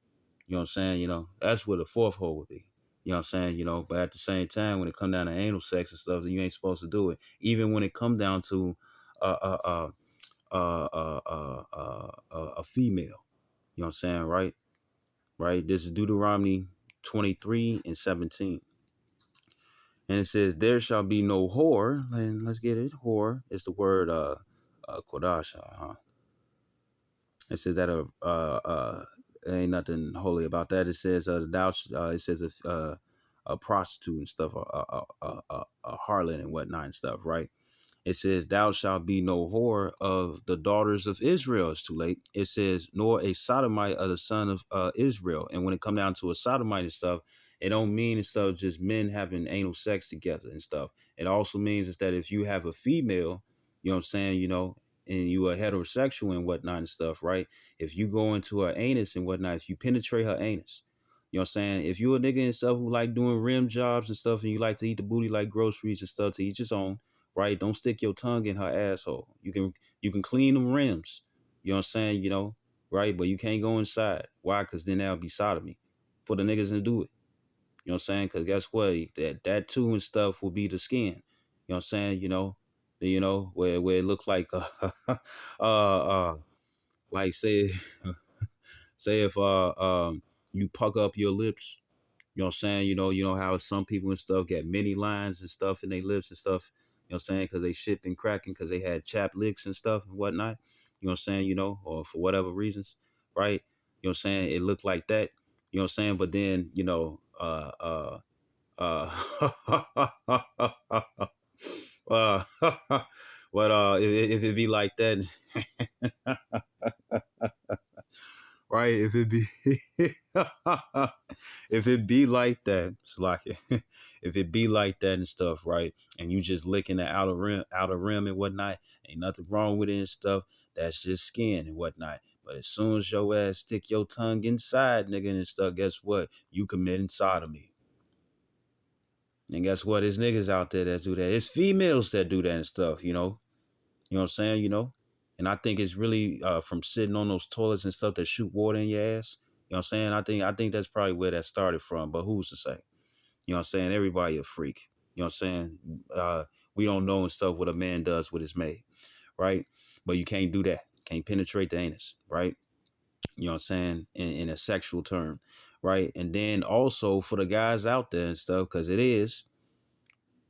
A: You know what I'm saying? That's where the fourth hole would be. You know what I'm saying? But at the same time, when it come down to anal sex and stuff, you ain't supposed to do it. Even when it come down to a female. You know what I'm saying? Right? Right? This is Deuteronomy 23 and 17. And it says, there shall be no whore. And let's get it. Whore is the word Kodash. It says that ain't nothing holy about that. It says it says a prostitute and stuff, a harlot and whatnot and stuff, right? It says, thou shalt be no whore of the daughters of Israel. It's too late. It says, nor a sodomite of the son of Israel. And when it come down to a sodomite and stuff, it don't mean and stuff just men having anal sex together and stuff. It also means is that if you have a female, you know what I'm saying, and you are heterosexual and whatnot and stuff, right? If you go into her anus and whatnot, if you penetrate her anus, you know what I'm saying? If you a nigga and stuff who like doing rim jobs and stuff and you like to eat the booty like groceries and stuff, to each his own, right? Don't stick your tongue in her asshole. You can clean them rims. You know what I'm saying? Right? But you can't go inside. Why? Because then that'll be sodomy. For the niggas to do it. You know what I'm saying? Because guess what? That too and stuff will be the skin. You know what I'm saying? Where it look like like say if you puck up your lips. You know what I'm saying? You know how some people and stuff get many lines and stuff in their lips and stuff. You know what I'm saying? Because they shit been cracking because they had chapped lips and stuff and whatnot. You know what I'm saying? Or for whatever reasons, right? You know what I'm saying? It looked like that. You know what I'm saying? But then, uh, uh, but if it be like that, right? If it be, If it be like that, it's like if it be like that and stuff, right? And you just licking the outer rim and whatnot, ain't nothing wrong with it and stuff. That's just skin and whatnot. But as soon as your ass stick your tongue inside, nigga, and stuff, guess what? You committing sodomy. And guess what? There's niggas out there that do that. It's females that do that and stuff, you know. You know what I'm saying? You know? And I think it's really from sitting on those toilets and stuff that shoot water in your ass. You know what I'm saying? I think that's probably where that started from, but who's to say? You know what I'm saying? Everybody a freak. You know what I'm saying? We don't know and stuff what a man does with his maid, right? But you can't do that. Can't penetrate the anus, right? You know what I'm saying? In a sexual term, right? And then also for the guys out there and stuff, because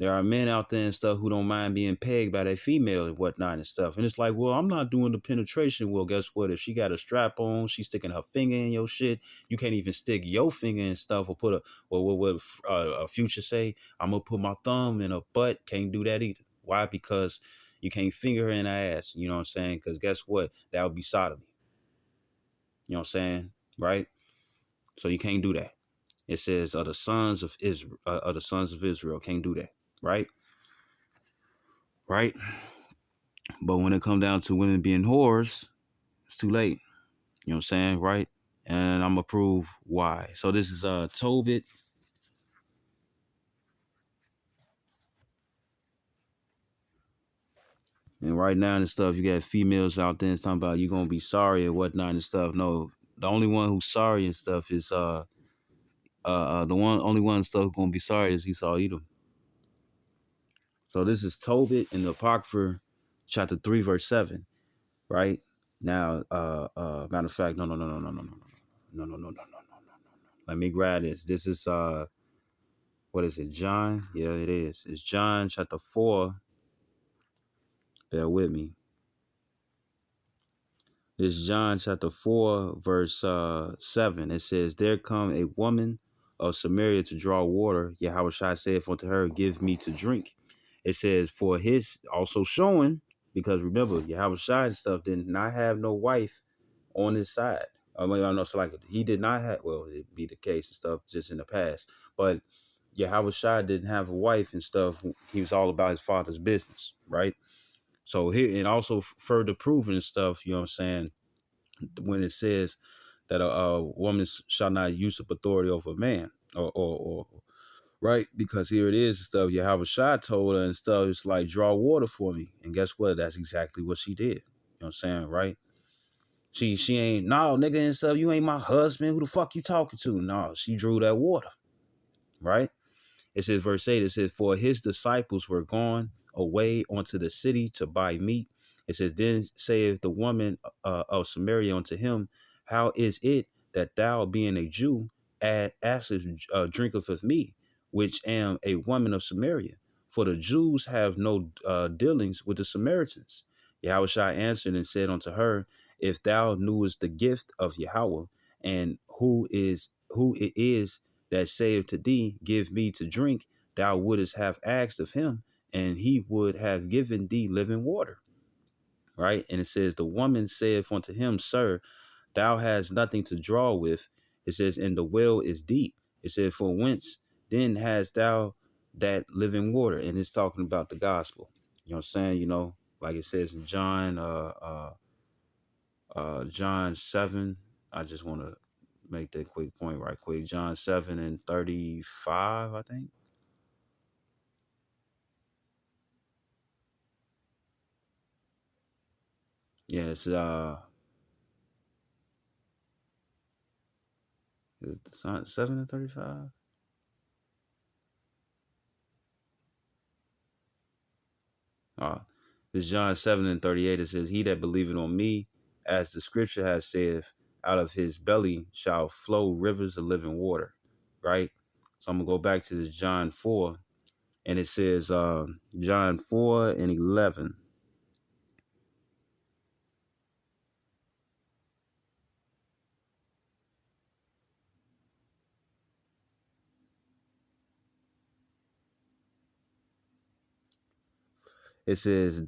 A: there are men out there and stuff who don't mind being pegged by their female and whatnot and stuff. And it's like, well, I'm not doing the penetration. Well, guess what? If she got a strap on, she's sticking her finger in your shit. You can't even stick your finger in stuff or put a Future say, I'm going to put my thumb in her butt. Can't do that either. Why? Because you can't finger her in her ass. You know what I'm saying? Because guess what? That would be sodomy. You know what I'm saying? Right? So you can't do that. It says, the sons of Israel can't do that. Right? Right? But when it comes down to women being whores, it's too late. You know what I'm saying? Right? And I'm going to prove why. So this is Tobit. And right now and stuff, you got females out there and talking about you going to be sorry and whatnot and stuff. No, the only one who's sorry and stuff is only one stuff who's going to be sorry is Esau Edom. So this is Tobit in the Apocrypha, chapter 3, verse 7. Right? Now, matter of fact, no. Let me grab this. This is what is it? John? Yeah, it is. It's John chapter 4. Bear with me. It's John chapter 4, verse 7. It says, there come a woman of Samaria to draw water. Yahushua saith unto her, give me to drink. It says, for his also showing, because remember, Yahushua and stuff did not have no wife on his side. I mean, I know, so like he did not have, well, it'd be the case and stuff just in the past, but Yahushua didn't have a wife and stuff. He was all about his father's business, right? So here, and also further proving stuff, you know what I'm saying, when it says that a woman shall not usurp authority over a man, or right? Because here it is and stuff. Yahushua told her and stuff, it's like, draw water for me. And guess what? That's exactly what she did. You know what I'm saying, right? She ain't, no, nigga and stuff, you ain't my husband. Who the fuck you talking to? No, she drew that water, right? It says, verse 8, it says, for his disciples were gone away unto the city to buy meat. It says, then saith the woman of Samaria unto him, how is it that thou, being a Jew, askest drinketh of me, which am a woman of Samaria? For the Jews have no dealings with the Samaritans. Yahushua answered and said unto her, if thou knewest the gift of Yahweh, and who it is that saith to thee, give me to drink, thou wouldest have asked of him, and he would have given thee living water. Right? And it says, the woman saith unto him, sir, thou hast nothing to draw with. It says, and the well is deep. It says, for whence then hast thou that living water? And it's talking about the gospel. You know what I'm saying? You know, like it says in John, John 7. I just want to make that quick point right quick. John 7 and 35, I think. Yeah, it's is it 7 and 35? It's John 7 and 38. It says, he that believeth on me, as the scripture has said, out of his belly shall flow rivers of living water. Right? So I'm gonna go back to this John 4, and it says John 4 and 11. It says,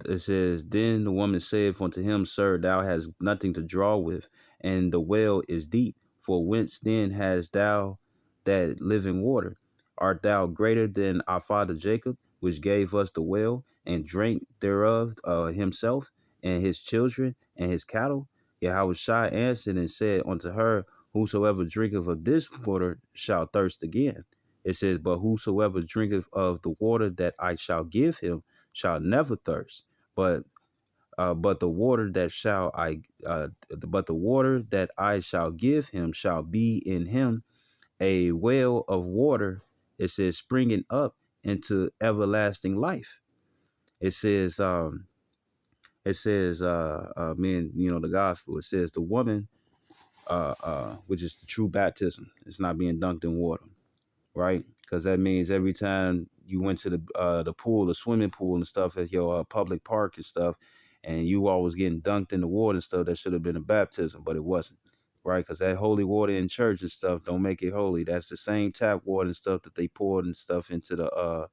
A: then the woman saith unto him, sir, thou hast nothing to draw with, and the well is deep. For whence then hast thou that living water? Art thou greater than our father Jacob, which gave us the well and drank thereof himself and his children and his cattle? Yahweh Shai answered and said unto her, whosoever drinketh of this water shall thirst again. It says, but whosoever drinketh of the water that I shall give him shall never thirst. But the water that but the water that I shall give him shall be in him a well of water. It says, springing up into everlasting life. It says, men, the gospel. It says the woman, which is the true baptism. It's not being dunked in water, right? Because that means every time you went to the pool, the swimming pool and stuff at your public park and stuff, and you all was getting dunked in the water and stuff, that should have been a baptism, but it wasn't, right? Because that holy water in church and stuff don't make it holy. That's the same tap water and stuff that they poured and stuff into the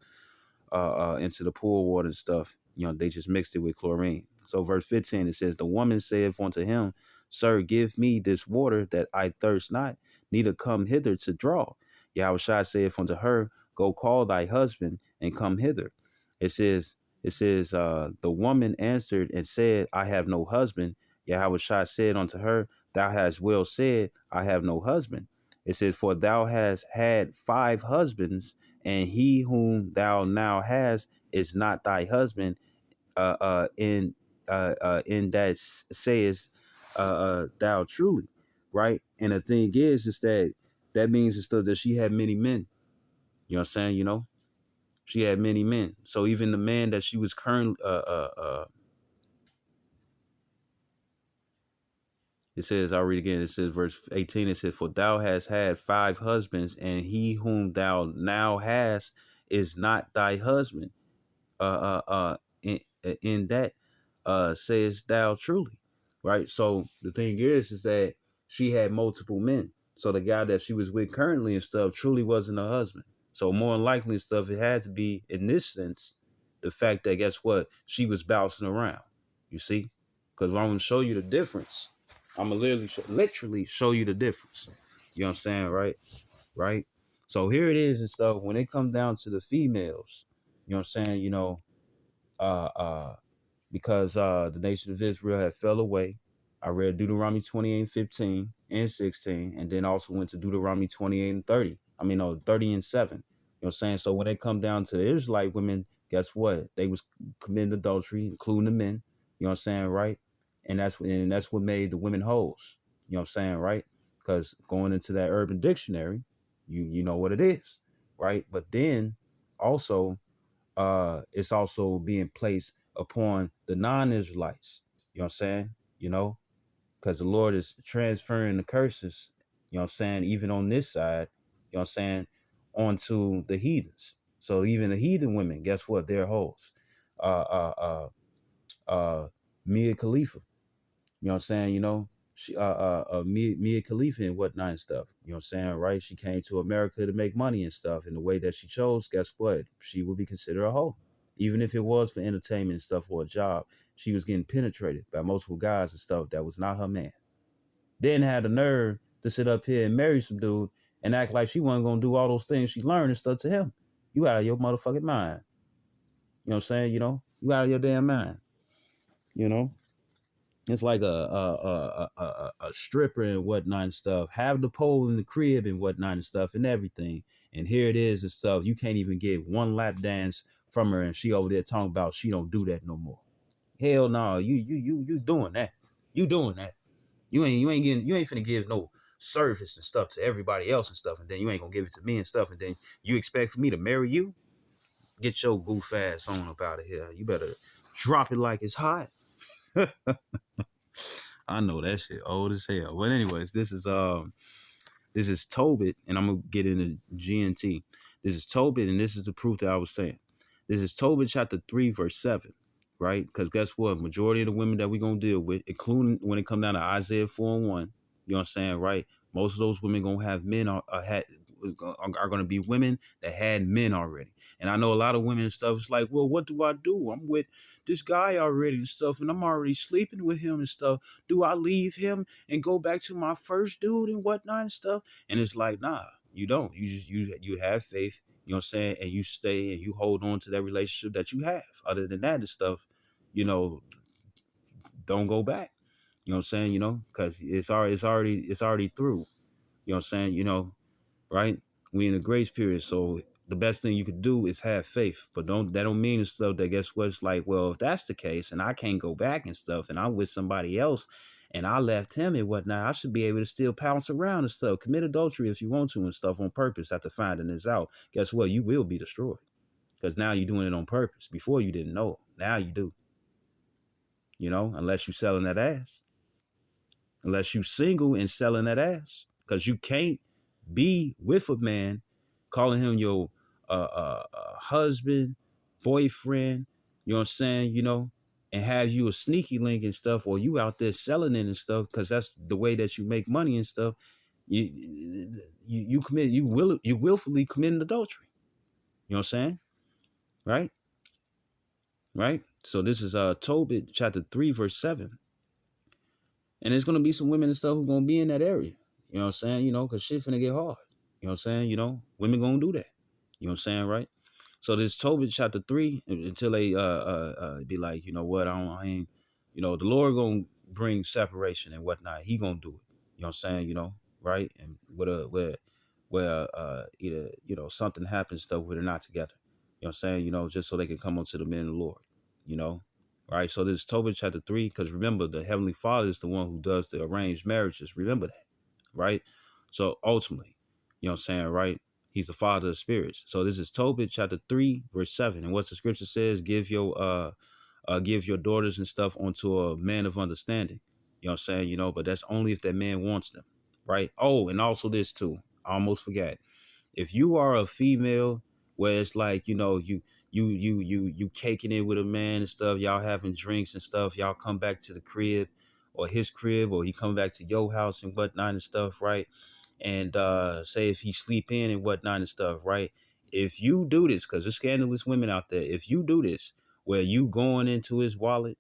A: pool water and stuff. They just mixed it with chlorine. So verse 15, it says, the woman saith unto him, Sir, give me this water that I thirst not, neither come hither to draw. Yahushua saith unto her, Go call thy husband and come hither. It says, the woman answered and said, I have no husband. Yahushua said unto her, Thou hast well said, I have no husband. It says, For thou hast had 5 husbands, and he whom thou now hast is not thy husband. In that says thou truly, right? And the thing is that means and stuff that she had many men. You know what I'm saying? She had many men. So even the man that she was currently it says, I'll read again. It says, verse 18, it says, For thou hast had 5 husbands, and he whom thou now hast is not thy husband. In that sayest thou truly, right? So the thing is that she had multiple men. So the guy that she was with currently and stuff truly wasn't her husband. So more than likely and stuff, it had to be, in this sense, the fact that, guess what, she was bouncing around. You see? Because I'm going to show you the difference. I'm going to literally show you the difference. You know what I'm saying? Right. So here it is and stuff. When it comes down to the females, you know what I'm saying? Uh, uh, because the nation of Israel had fell away. I read Deuteronomy 28, 15 and 16, and then also went to Deuteronomy 28 and 30. 30 and 7. You know what I'm saying? So when they come down to the Israelite women, guess what? They was committing adultery, including the men. You know what I'm saying, right? And that's what made the women hoes. You know what I'm saying, right? Because going into that Urban Dictionary, you know what it is, right? But then also it's also being placed upon the non-Israelites. You know what I'm saying? Because the Lord is transferring the curses, you know what I'm saying, even on this side, you know what I'm saying, onto the heathens. So even the heathen women, guess what? They're hoes. Uh uh Mia Khalifa. You know what I'm saying? She Mia Khalifa and whatnot and stuff. You know what I'm saying, right? She came to America to make money and stuff. And the way that she chose, guess what? She would be considered a hoe. Even if it was for entertainment and stuff or a job, she was getting penetrated by multiple guys and stuff that was not her man. Then had the nerve to sit up here and marry some dude and act like she wasn't gonna do all those things she learned and stuff to him. You out of your motherfucking mind. You know what I'm saying? You out of your damn mind. You know? It's like a stripper and whatnot and stuff. Have the pole in the crib and whatnot and stuff and everything. And here it is and stuff. You can't even get one lap dance from her, and she over there talking about she don't do that no more. Hell no, you doing that. You doing that. You ain't finna give no service and stuff to everybody else and stuff, and then you ain't gonna give it to me and stuff, and then you expect for me to marry you? Get your goof ass on up out of here. You better drop it like it's hot. I know that shit old as hell. But anyways, this is Tobit, and I'm gonna get into GNT. This is Tobit, and this is the proof that I was saying. This is Tobit chapter 3, verse 7, right? Because guess what? Majority of the women that we're gonna deal with, including when it comes down to Isaiah 4 and 1, you know what I'm saying, right? Most of those women gonna have men are gonna be women that had men already. And I know a lot of women and stuff is like, well, what do I do? I'm with this guy already and stuff, and I'm already sleeping with him and stuff. Do I leave him and go back to my first dude and whatnot and stuff? And it's like, nah. You don't. You just you have faith, you know what I'm saying, and you stay and you hold on to that relationship that you have. Other than that, the stuff, you know, don't go back. You know what I'm saying, because it's already through. You know what I'm saying, right? We in a grace period, so the best thing you could do is have faith. But don't mean and stuff that guess what? It's like, well, if that's the case and I can't go back and stuff and I'm with somebody else and I left him and whatnot, I should be able to still pounce around and stuff, commit adultery if you want to and stuff on purpose after finding this out. Guess what? You will be destroyed. Because now you're doing it on purpose. Before you didn't know. Now you do. Unless you selling that ass. Unless you single and selling that ass. Because you can't be with a man, calling him your husband, boyfriend, you know what I'm saying, and have you a sneaky link and stuff, or you out there selling it and stuff, because that's the way that you make money and stuff. You willfully committing adultery. You know what I'm saying? Right? Right? So this is Tobit chapter 3, verse 7. And there's gonna be some women and stuff who gonna be in that area. You know what I'm saying? Cause shit finna get hard. You know what I'm saying? Women gonna do that. You know what I'm saying, right? So this Tobit chapter 3, until they be like, you know what, I ain't, the Lord gonna bring separation and whatnot. He gonna do it. You know what I'm saying, right? And where either, something happens stuff where they're not together. You know what I'm saying, just so they can come unto the men of the Lord, you know. Right. So this is Tobit chapter 3, because remember, the Heavenly Father is the one who does the arranged marriages. Remember that. Right. So ultimately, you know what I'm saying, right? He's the father of spirits. So this is Tobit chapter 3, verse 7. And what the scripture says, give your daughters and stuff unto a man of understanding. You know what I'm saying? But that's only if that man wants them. Right. Oh, and also this too. I almost forgot. If you are a female where it's like, you caking it with a man and stuff, y'all having drinks and stuff, y'all come back to the crib or his crib, or he come back to your house and whatnot and stuff, right? And say if he sleep in and whatnot and stuff, right? If you do this, because there's scandalous women out there, if you do this where you going into his wallet,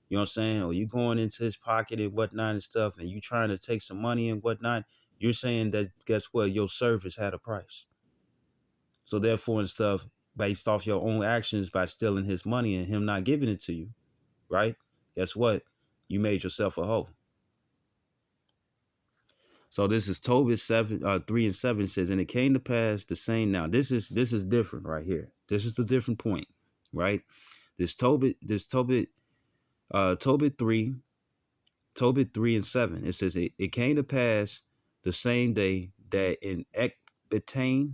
A: you know what I'm saying, or you going into his pocket and whatnot and stuff, and you trying to take some money and whatnot, you're saying that, guess what, your service had a price. So therefore and stuff, based off your own actions by stealing his money and him not giving it to you, right? Guess what? You made yourself a hoe. So this is Tobit 3 and 7 says, and it came to pass the same. Now this is different right here. This is a different point, right? Tobit 3, Tobit 3 and 7. It says, it came to pass the same day that in Ecbatane,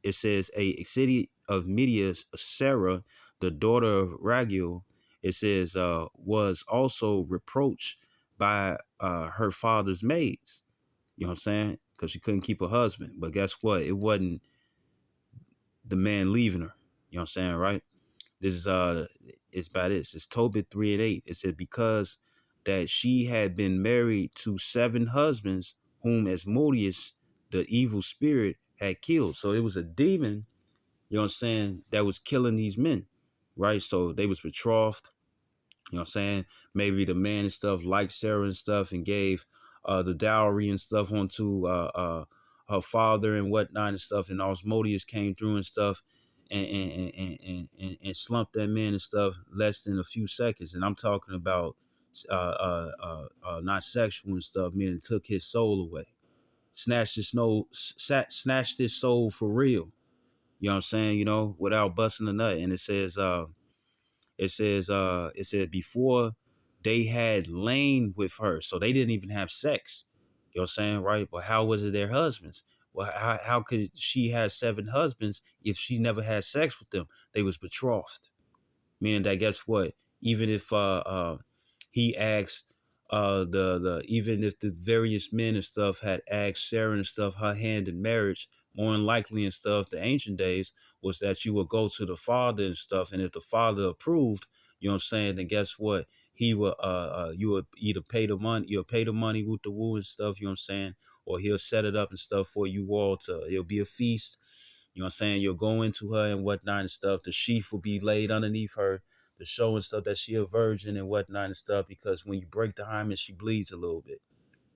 A: it says, a city of Media, Sarah, the daughter of Raguel, it says, was also reproached by her father's maids. You know what I'm saying? Because she couldn't keep a husband. But guess what? It wasn't the man leaving her. You know what I'm saying, right? This is it's by this. It's Tobit 3 and 8. It said, because that she had been married to 7 husbands, whom Asmodeus, the evil spirit, had killed. So it was a demon, you know what I'm saying, that was killing these men. Right? So they was betrothed. You know what I'm saying? Maybe the man and stuff liked Sarah and stuff and gave the dowry and stuff onto her father and whatnot and stuff. And Osmodeus came through and stuff and slumped that man and stuff less than a few seconds. And I'm talking about not sexual and stuff, meaning took his soul away. Snatched his soul for real. You know what I'm saying? Without busting a nut. And it said before they had lain with her, so they didn't even have sex. You know what I'm saying, right? But how was it their husbands? Well, how could she have 7 husbands if she never had sex with them? They was betrothed, meaning that, guess what? Even if he asked the even if the various men and stuff had asked Sarah and stuff her hand in marriage, more than likely and stuff, the ancient days was that you would go to the father and stuff, and if the father approved, you know what I'm saying, then guess what? He will you would either pay the money, you'll pay the money with the woo and stuff, you know what I'm saying, or he'll set it up and stuff for you all to, it'll be a feast. You know what I'm saying? You'll go into her and whatnot and stuff. The sheaf will be laid underneath her to show and stuff that she a virgin and whatnot and stuff, because when you break the hymen, she bleeds a little bit.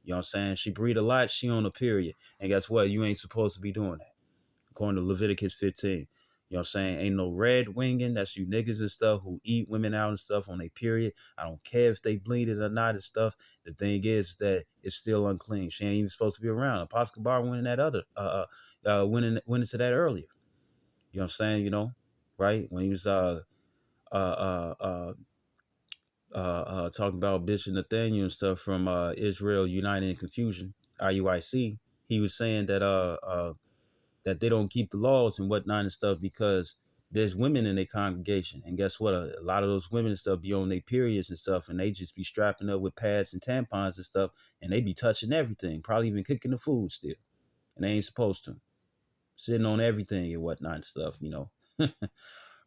A: You know what I'm saying? She breathe a lot, she on a period. And guess what? You ain't supposed to be doing that. According to Leviticus 15. You know what I'm saying? Ain't no red winging. That's you niggas and stuff who eat women out and stuff on their period. I don't care if they bleeding or not and stuff. The thing is that it's still unclean. She ain't even supposed to be around. Apostle Bar went in that other went into that earlier. You know what I'm saying? You know, right? When he was uh, uh, talking about Bishop Nathaniel and stuff from Israel United in Confusion, IUIC, he was saying that they don't keep the laws and whatnot and stuff because there's women in their congregation. And guess what? A lot of those women and stuff be on their periods and stuff, and they just be strapping up with pads and tampons and stuff, and they be touching everything, probably even cooking the food still. And they ain't supposed to. Sitting on everything and whatnot and stuff, you know.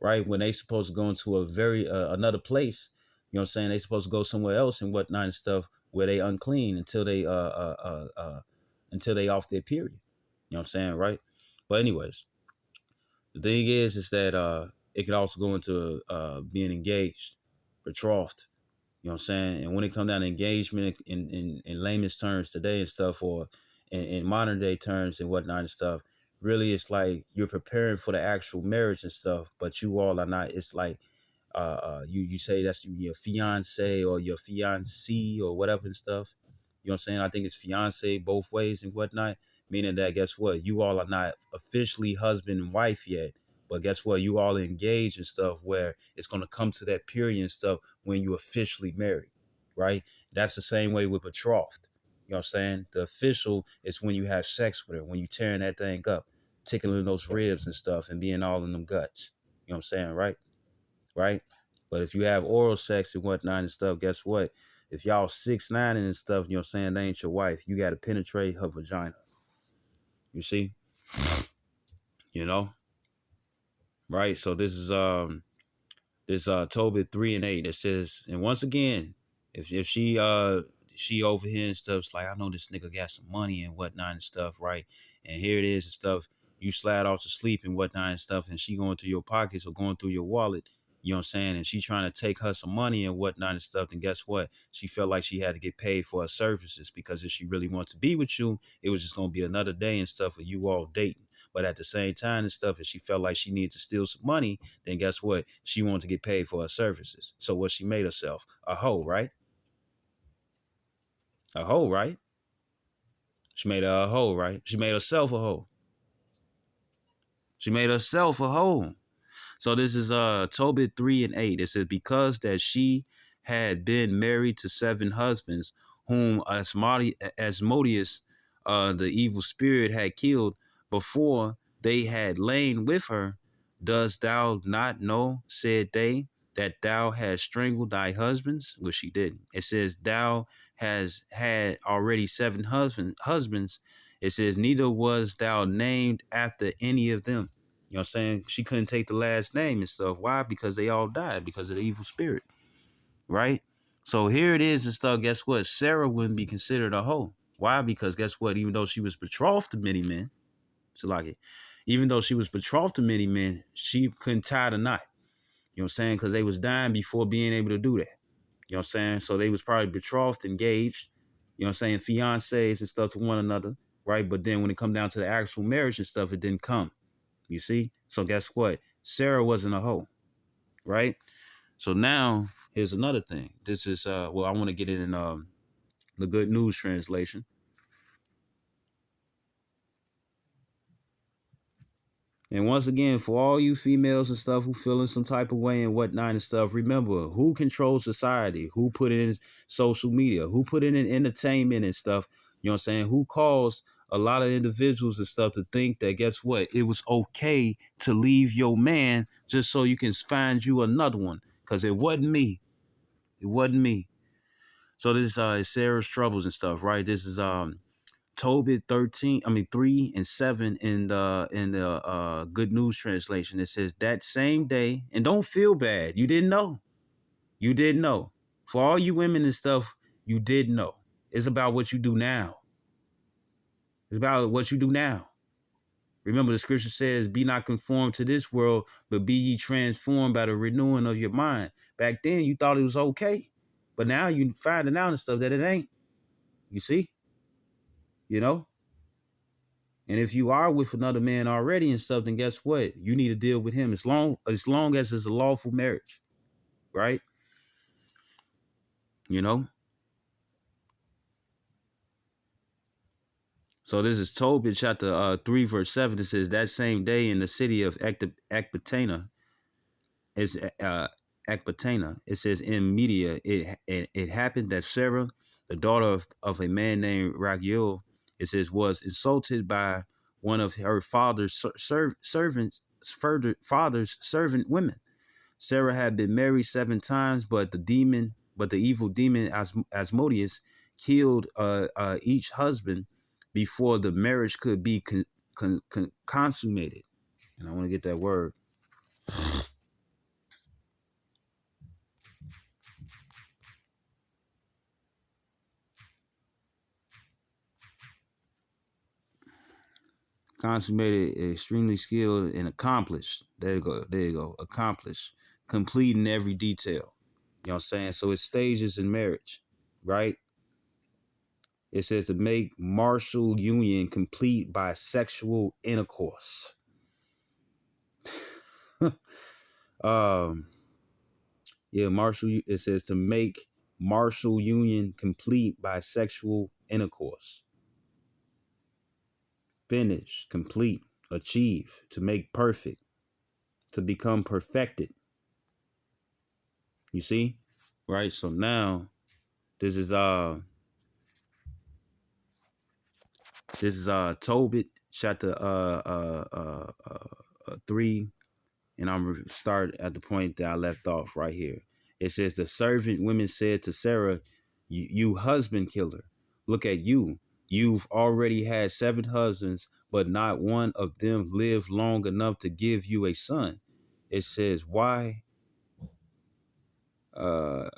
A: Right? When they supposed to go into a very another place, you know what I'm saying? They supposed to go somewhere else and whatnot and stuff where they unclean until they off their period. You know what I'm saying, right? But anyways, the thing is that it could also go into being engaged, betrothed. You know what I'm saying? And when it comes down to engagement in layman's terms today and stuff, or in modern day terms and whatnot and stuff, really it's like you're preparing for the actual marriage and stuff, but you all are not. It's like you say that's your fiance or your fiancee or whatever and stuff. You know what I'm saying? I think it's fiance both ways and whatnot, meaning that guess what? You all are not officially husband and wife yet, but guess what? You all engaged and stuff where it's gonna come to that period and stuff when you officially married, right? That's the same way with betrothed. You know what I'm saying? The official is when you have sex with her, when you tearing that thing up, tickling those ribs and stuff and being all in them guts. You know what I'm saying, right? Right? But if you have oral sex and whatnot and stuff, guess what? If y'all 6'9" and stuff, you know what I'm saying, they ain't your wife. You gotta penetrate her vagina. You see? You know? Right? So this Tobit 3 and 8 that says, and once again, if she over here and stuff, it's like, I know this nigga got some money and whatnot and stuff, right? And here it is and stuff. You slide off to sleep and whatnot and stuff, and she going through your pockets or going through your wallet, you know what I'm saying? And she trying to take her some money and whatnot and stuff. And guess what? She felt like she had to get paid for her services, because if she really wants to be with you, it was just gonna be another day and stuff of you all dating. But at the same time and stuff, if she felt like she needed to steal some money, then guess what? She wanted to get paid for her services. So what she made herself? A hoe, right? A hoe, right? She made her a hoe, right? She made herself a hoe. She made herself a hoe. So this is Tobit 3 and 8. It says, because that she had been married to 7 husbands, whom Asmodeus, the evil spirit, had killed before they had lain with her. Dost thou not know, said they, that thou hast strangled thy husbands? Which she didn't. It says, thou has had already 7 husbands. It says, neither was thou named after any of them. You know what I'm saying? She couldn't take the last name and stuff. Why? Because they all died because of the evil spirit. Right? So here it is and stuff. Guess what? Sarah wouldn't be considered a hoe. Why? Because guess what? Even though she was betrothed to many men, so like it, even though she was betrothed to many men, she couldn't tie the knot. You know what I'm saying? Because they was dying before being able to do that. You know what I'm saying? So they was probably betrothed, engaged, you know what I'm saying, fiancés and stuff to one another, right? But then when it come down to the actual marriage and stuff, it didn't come. You see? So guess what? Sarah wasn't a hoe, right? So now here's another thing. This is I want to get it in the Good News translation. And once again, for all you females and stuff who feeling some type of way and whatnot and stuff, remember, who controls society? Who put in social media? Who put in entertainment and stuff? You know what I'm saying? Who caused a lot of individuals and stuff to think that, guess what? It was okay to leave your man just so you can find you another one. Because it wasn't me. It wasn't me. So this is Sarah's troubles and stuff, right? This is Tobit 3 and 7 in the Good News translation. It says, that same day, and don't feel bad. You didn't know. You didn't know. For all you women and stuff, you did know. It's about what you do now. It's about what you do now. Remember, the scripture says, be not conformed to this world, but be ye transformed by the renewing of your mind. Back then, you thought it was okay. But now you finding out and stuff that it ain't. You see? you know. And if you are with another man already and stuff, then guess what? You need to deal with him as long as it's a lawful marriage, right? You know. So this is Tobit chapter 3 verse 7. It says that same day in the city of Ecbatana is Ecbatana. It says in Media, it happened that Sarah, the daughter of a man named Raguel, it says was insulted by one of her father's servant women. Sarah had been married 7 times, but the evil demon Asmodeus killed each husband before the marriage could be consummated. And I want to get that word. Consummated, extremely skilled and accomplished. There you go. There you go. Accomplished. Complete in every detail. You know what I'm saying? So it's stages in marriage, right? It says to make marital union complete by sexual intercourse. um, yeah, it says to make marital union complete by sexual intercourse. Finish, complete, achieve, to make perfect, to become perfected. You see? Right? So now this is Tobit chapter 3, and I'm gonna start at the point that I left off right here. It says the servant women said to Sarah, you husband killer, look at you. You've already had 7 husbands, but not one of them lived long enough to give you a son. It says, why? Uh,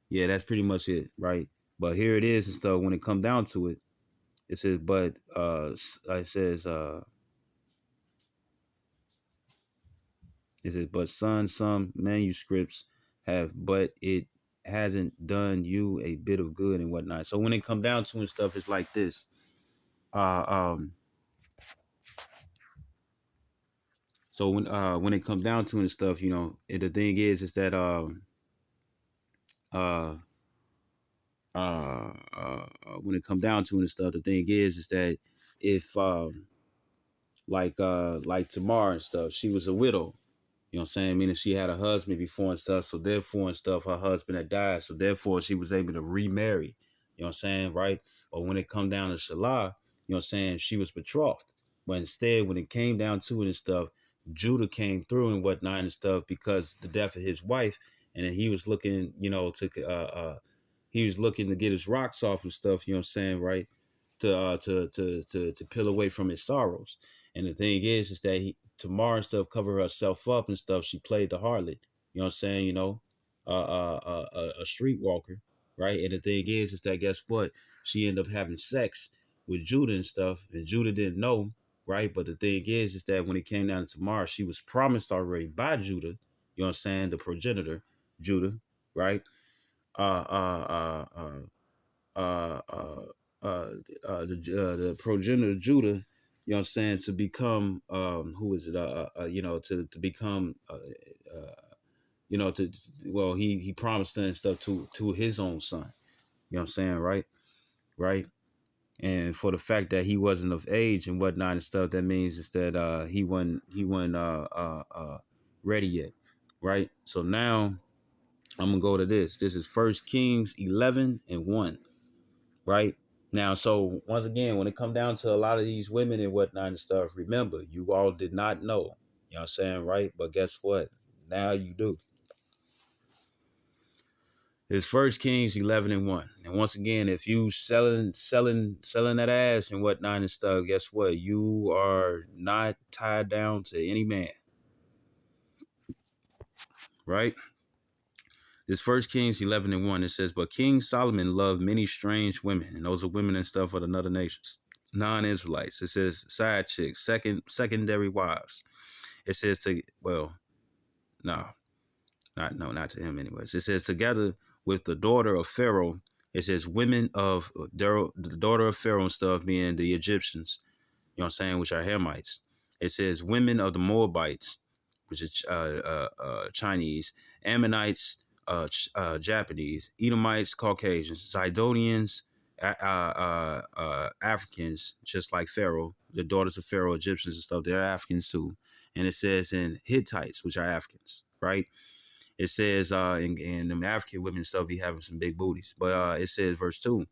A: yeah, that's pretty much it, right? But here it is and stuff. When it come down to it, it says, but but son, some manuscripts have, but it hasn't done you a bit of good and whatnot. So when it come down to and stuff, it's like this. Uh, um, so when it comes down to and stuff, the thing is that uh, when it come down to and stuff, the thing is that if like Tamar and stuff, she was a widow. You know what I'm saying? Meaning she had a husband before and stuff. So therefore and stuff, her husband had died. So therefore she was able to remarry. You know what I'm saying? Right? But when it come down to Shalah, you know what I'm saying? She was betrothed. But instead, when it came down to it and stuff, Judah came through and whatnot and stuff because the death of his wife. And then he was looking, he was looking to get his rocks off and stuff, you know what I'm saying, right? To peel away from his sorrows. And the thing is that Tamar and stuff cover herself up and stuff. She played the harlot, you know what I'm saying, a streetwalker, right? And the thing is that guess what? She ended up having sex with Judah and stuff, and Judah didn't know, right? But the thing is that when it came down to Tamar, she was promised already by Judah, you know what I'm saying, the progenitor, Judah, right? Uh, uh, uh, uh, uh, uh, the progenitor Judah, you know what I'm saying, to become who is it? To become he promised and stuff to his own son. You know what I'm saying, right? Right. And for the fact that he wasn't of age and whatnot and stuff, that means is that he wasn't ready yet, right? So now I'm gonna go to this. This is 1 Kings 11:1. Right now, so once again, when it come down to a lot of these women and whatnot and stuff, remember, you all did not know, you know what I'm saying, right? But guess what? Now you do. It's 1 Kings 11:1. And once again, if you selling that ass and whatnot and stuff, guess what? You are not tied down to any man, right? This 1 Kings 11:1. It says, but King Solomon loved many strange women, and those are women and stuff of another nations, non-Israelites. It says side chicks, secondary wives. It says no, not to him anyways. It says together with the daughter of Pharaoh, It says women of the daughter of Pharaoh and stuff, being the Egyptians, you know what I'm saying, which are Hamites. It says women of the Moabites, which is Chinese, Ammonites, Japanese, Edomites, Caucasians, Zidonians, Africans, just like Pharaoh, the daughters of Pharaoh, Egyptians and stuff, they're Africans too. And it says in Hittites, which are Africans, right? It says in the African women and stuff be having some big booties. But it says verse 2,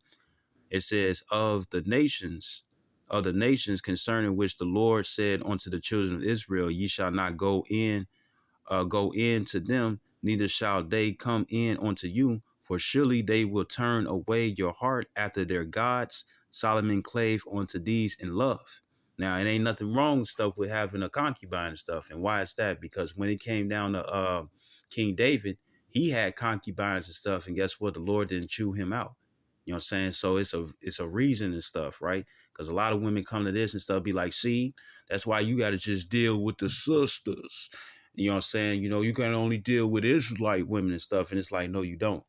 A: it says of the nations concerning which the Lord said unto the children of Israel, ye shall not go in to them, neither shall they come in unto you, for surely they will turn away your heart after their gods. Solomon clave unto these in love. Now, it ain't nothing wrong with stuff with having a concubine and stuff. And why is that? Because when it came down to King David, he had concubines and stuff. And guess what? The Lord didn't chew him out. You know what I'm saying? So it's a reason and stuff, right? Because a lot of women come to this and stuff, be like, see, that's why you got to just deal with the sisters. You know what I'm saying? You know, you can only deal with Israelite women and stuff. And it's like, no, you don't.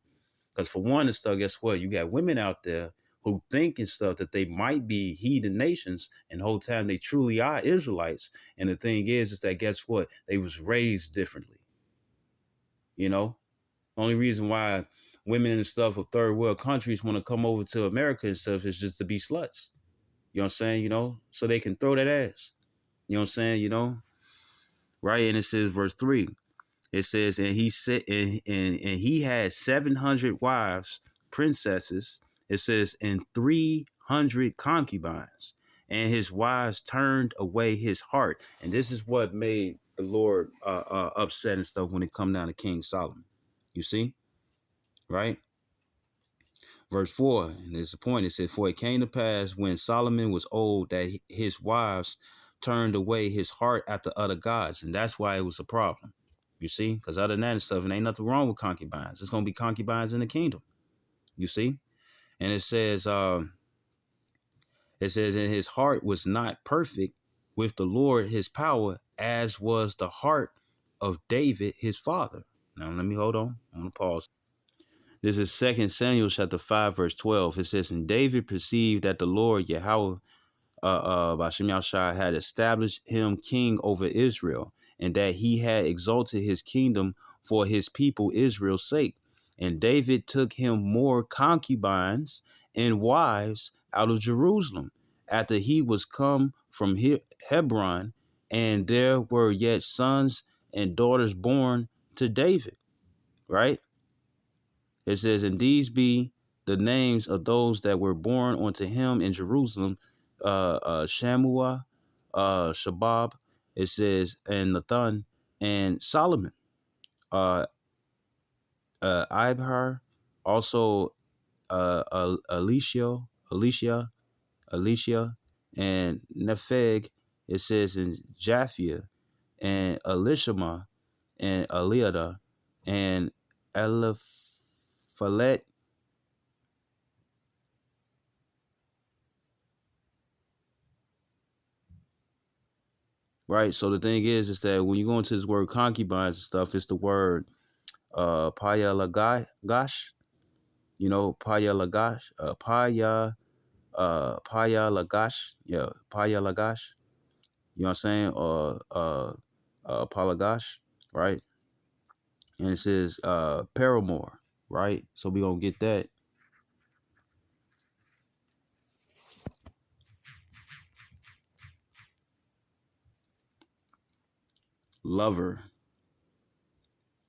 A: Because for one and stuff, guess what? You got women out there who think and stuff that they might be heathen nations, and the whole time they truly are Israelites. And the thing is that guess what? They was raised differently. You know? Only reason why women and stuff of third world countries want to come over to America and stuff is just to be sluts. You know what I'm saying? You know, so they can throw that ass. You know what I'm saying? You know, right? And it says verse 3. It says, and he said, and he had 700 wives, princesses. It says, and 300 concubines, and his wives turned away his heart. And this is what made the Lord upset and stuff when it come down to King Solomon. You see, right? Verse 4, and there's a point. It said, for it came to pass when Solomon was old that his wives turned away his heart after other gods. And that's why it was a problem. You see, because other than that and stuff, and ain't nothing wrong with concubines. It's going to be concubines in the kingdom. You see, and it says, and his heart was not perfect with the Lord his power, as was the heart of David his father. Now, let me hold on. I'm going to pause. This is 2 Samuel chapter 5, verse 12. It says, and David perceived that the Lord Yahweh Bashem Yahshua had established him king over Israel, and that he had exalted his kingdom for his people Israel's sake. And David took him more concubines and wives out of Jerusalem after he was come from Hebron, and there were yet sons and daughters born to David, right? It says, and these be the names of those that were born unto him in Jerusalem, Shammua, Shabab, it says, and Nathan, and Solomon, Ibhar, also Alicia, and Nepheg, it says, in Japhia, and Elishama, and Eliada, and Eliphalet. Right. So the thing is that when you go into this word concubines and stuff, it's the word paya you know, paya lagash, paya lagash, yeah, paya lagash, you know what I'm saying? Or palagash, right? And it says paramour, right? So we gonna get that. Lover.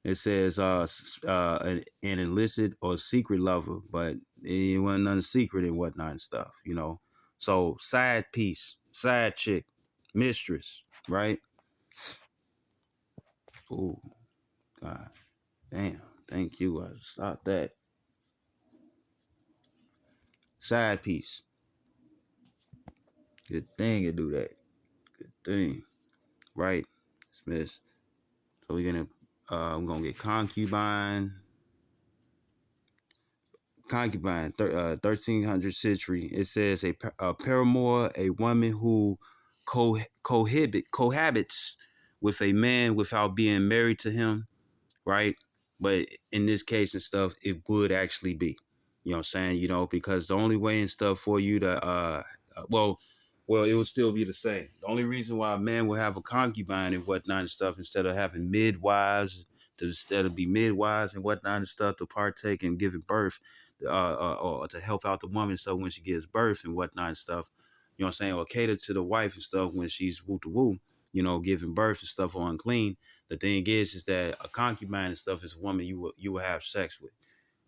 A: It says an illicit or secret lover, but it wasn't nothing secret and whatnot and stuff, you know. So side piece, side chick, mistress, right? Oh, God damn. Thank you. I stop that. Side piece. Good thing you do that. Good thing. Right? Dismiss. So we're gonna get concubine. Concubine, 1300 century. It says a paramour, a woman who cohabits with a man without being married to him, right? But in this case and stuff, it would actually be. You know what I'm saying? You know, because the only way and stuff for you to well, it would still be the same. The only reason why a man will have a concubine and whatnot and stuff instead of having midwives to instead of be midwives and whatnot and stuff to partake in giving birth, or to help out the woman stuff when she gives birth and whatnot and stuff. You know what I'm saying? Or cater to the wife and stuff when she's woo to woo, you know, giving birth and stuff or unclean. The thing is that a concubine and stuff is a woman you will have sex with.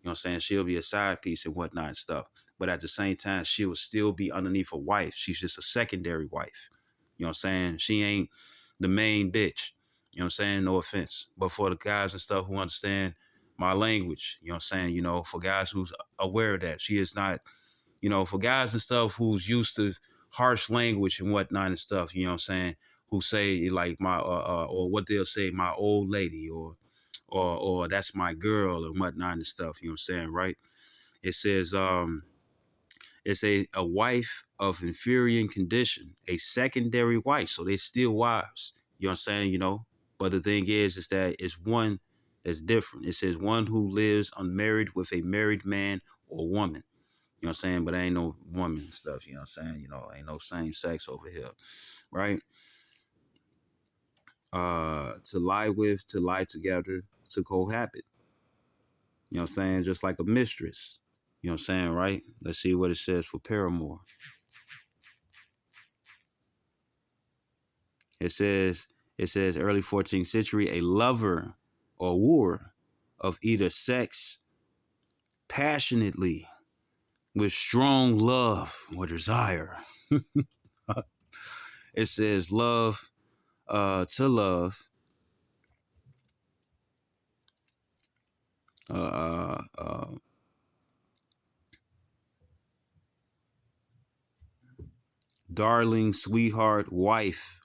A: You know what I'm saying? She'll be a side piece and whatnot and stuff. But at the same time, she will still be underneath a wife. She's just a secondary wife. You know what I'm saying? She ain't the main bitch. You know what I'm saying? No offense. But for the guys and stuff who understand my language, you know what I'm saying? You know, for guys who's aware of that, she is not, you know, for guys and stuff who's used to harsh language and whatnot and stuff, you know what I'm saying? Who say like my, or what they'll say, my old lady or that's my girl and whatnot and stuff, you know what I'm saying, right? It says it's a wife of inferior condition, a secondary wife. So they still wives. You know what I'm saying, you know? But the thing is that it's one that's different. It says one who lives unmarried with a married man or woman. You know what I'm saying? But ain't no woman and stuff, you know what I'm saying? You know, ain't no same sex over here, right? To lie with, to lie together, to cohabit. You know what I'm saying? Just like a mistress. You know what I'm saying, right? Let's see what it says for paramour. It says early 14th century, a lover or wooer of either sex passionately with strong love or desire. It says love to love. Uh, uh, uh, Darling, sweetheart, wife,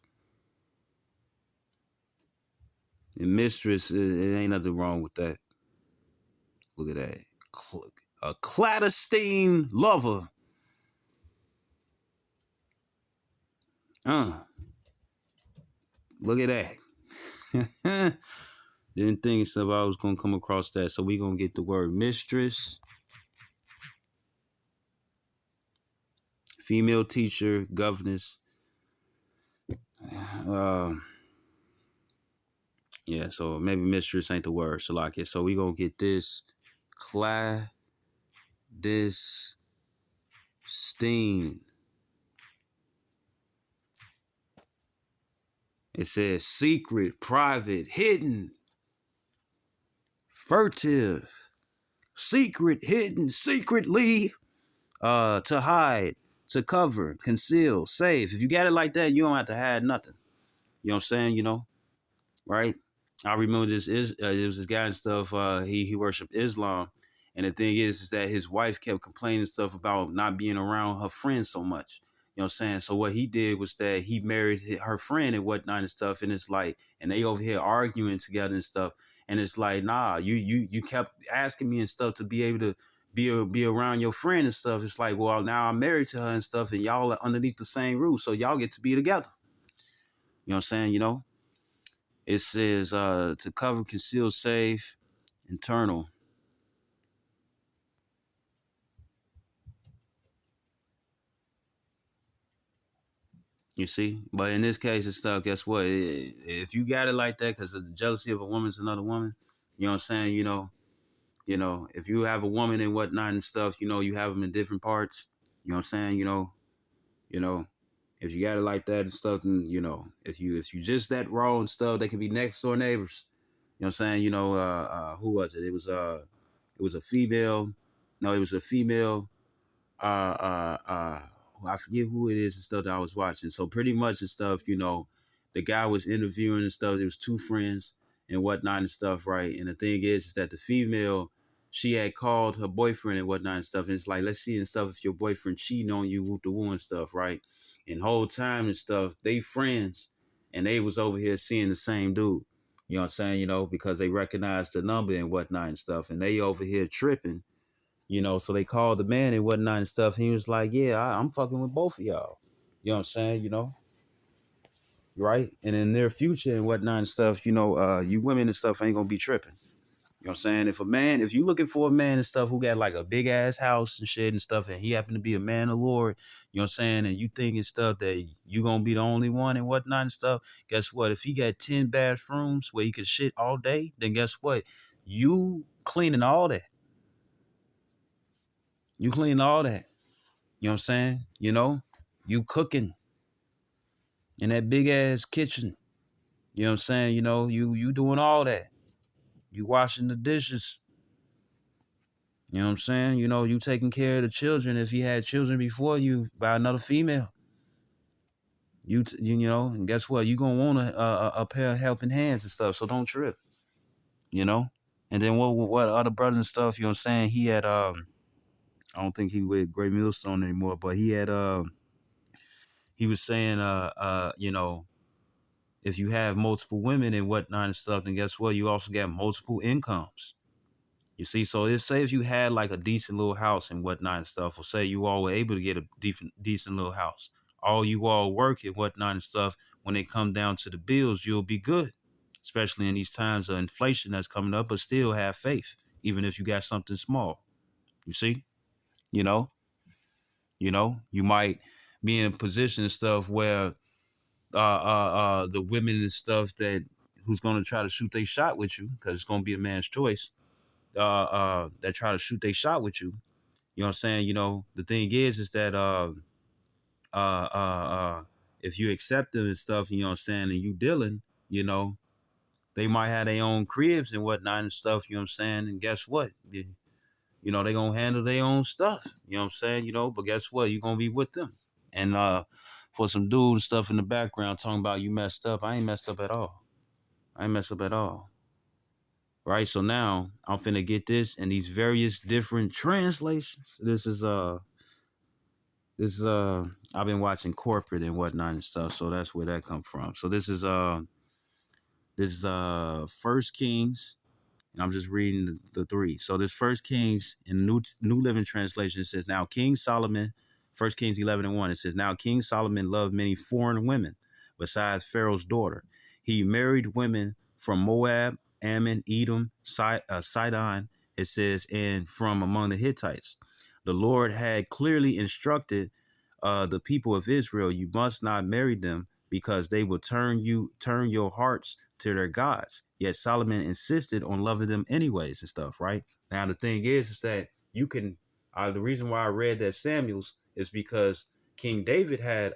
A: and mistress. It ain't nothing wrong with that. Look at that. A clandestine lover. Look at that. Didn't think so I was gonna come across that. So we gonna get the word mistress, female teacher, governess. Uh, yeah, so maybe mistress ain't the word. So like it. So we gonna get this clandestine. It says secret, private, hidden, furtive, secret, hidden, secretly, to hide, to cover, conceal, save. If you got it like that, you don't have to hide nothing. You know what I'm saying? You know, right? I remember this it was this guy and stuff. He worshipped Islam, and the thing is that his wife kept complaining stuff about not being around her friends so much. You know what I'm saying? So what he did was that he married her friend and whatnot and stuff, and it's like, and they over here arguing together and stuff, and it's like, nah, you kept asking me and stuff to be able to be around your friend and stuff. It's like, well, now I'm married to her and stuff, and y'all are underneath the same roof, so y'all get to be together. You know what I'm saying? You know. It says to cover, conceal, save, internal. You see, but in this case, it's stuff. Guess what? If you got it like that, because of the jealousy of a woman's another woman, you know what I'm saying. If you have a woman and whatnot and stuff, you know, you have them in different parts. You know what I'm saying. You know, if you got it like that and stuff, then you know, if you just that raw and stuff, they can be next door neighbors. You know what I'm saying. Who was it? It was a female. No, it was a female I forget who it is and stuff that I was watching. So pretty much and stuff, you know, the guy was interviewing and stuff. There was two friends and whatnot and stuff, right? And the thing is that the female, she had called her boyfriend and whatnot and stuff. And it's like, let's see and stuff if your boyfriend cheating on you with the woo and stuff, right? And whole time and stuff, they friends and they was over here seeing the same dude. You know what I'm saying? You know, because they recognized the number and whatnot and stuff. And they over here tripping, you know, so they called the man and whatnot and stuff. He was like, yeah, I'm fucking with both of y'all. You know what I'm saying? You know, right? And in their future and whatnot and stuff, you know, you women and stuff ain't gonna be tripping. You know what I'm saying? If you looking for a man and stuff who got like a big ass house and shit and stuff, and he happen to be a man of the Lord, you know what I'm saying, and you thinking stuff that you gonna be the only one and whatnot and stuff, guess what? If he got 10 bathrooms where he can shit all day, then guess what? You cleaning all that. You cleaning all that. You know what I'm saying? You cooking in that big ass kitchen. You know what I'm saying? You doing all that. You washing the dishes. You know what I'm saying? You taking care of the children if he had children before you by another female. And guess what? You gonna want a pair of helping hands and stuff. So don't trip. You know. And then what other brothers and stuff? You know what I'm saying? He had I don't think he with Great Millstone anymore, but he had he was saying if you have multiple women and whatnot and stuff, then guess what? You also got multiple incomes. You see, so if you had like a decent little house and whatnot and stuff, or say you all were able to get a decent little house, all you all work and whatnot and stuff, when it come down to the bills, you'll be good. Especially in these times of inflation that's coming up, but still have faith, even if you got something small. You see, you know, you might be in a position and stuff where the women and stuff that who's gonna try to shoot their shot with you, because it's gonna be a man's choice, that try to shoot their shot with you. You know what I'm saying? The thing is that if you accept them and stuff, you know what I'm saying, and you dealing, they might have their own cribs and whatnot and stuff, you know what I'm saying? And guess what? They gonna handle their own stuff. You know what I'm saying? But guess what? You gonna be with them. And for some dude and stuff in the background talking about you messed up, I ain't messed up at all. I ain't messed up at all. Right? So now I'm finna get this in these various different translations. This is I've been watching corporate and whatnot and stuff, so that's where that come from. So this is First Kings, and I'm just reading the three. So this First Kings in New Living Translation, it says, now King Solomon, First Kings 11:1, it says, now King Solomon loved many foreign women besides Pharaoh's daughter. He married women from Moab, Ammon, Edom, Sidon, it says, and from among the Hittites. The Lord had clearly instructed the people of Israel, you must not marry them because they will turn your hearts to their gods. Yet Solomon insisted on loving them anyways and stuff, right? Now the thing is that you can the reason why I read that Samuel's is because King David had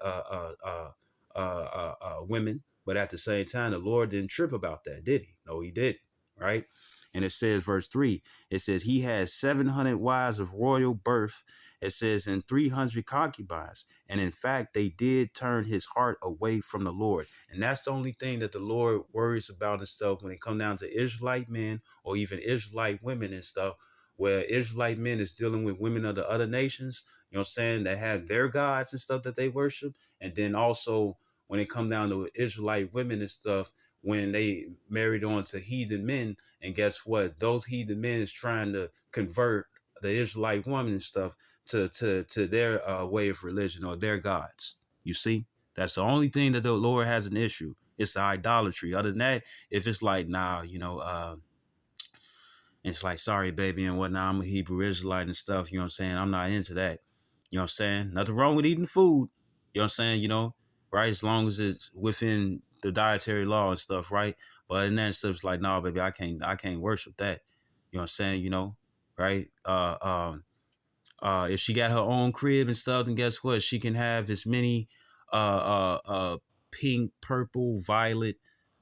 A: women, but at the same time the Lord didn't trip about that, did he? No, he didn't, right? And it says, verse 3, it says he had 700 wives of royal birth, it says, and 300 concubines. And in fact, they did turn his heart away from the Lord. And that's the only thing that the Lord worries about and stuff when it comes down to Israelite men or even Israelite women and stuff, where Israelite men is dealing with women of the other nations, you know what I'm saying, that have their gods and stuff that they worship. And then also when it comes down to Israelite women and stuff, when they married on to heathen men, and guess what? Those heathen men is trying to convert the Israelite woman and stuff to their way of religion or their gods. You see, that's the only thing that the Lord has an issue. It's the idolatry. Other than that, if it's like, nah, it's like, sorry, baby, and whatnot, I'm a Hebrew Israelite and stuff. You know what I'm saying? I'm not into that. You know what I'm saying? Nothing wrong with eating food. You know what I'm saying? Right? As long as it's within the dietary law and stuff, right? But in that stuff, it's like, no, baby, I can't worship that. You know what I'm saying? Right? If she got her own crib and stuff, then guess what? She can have as many pink, purple, violet,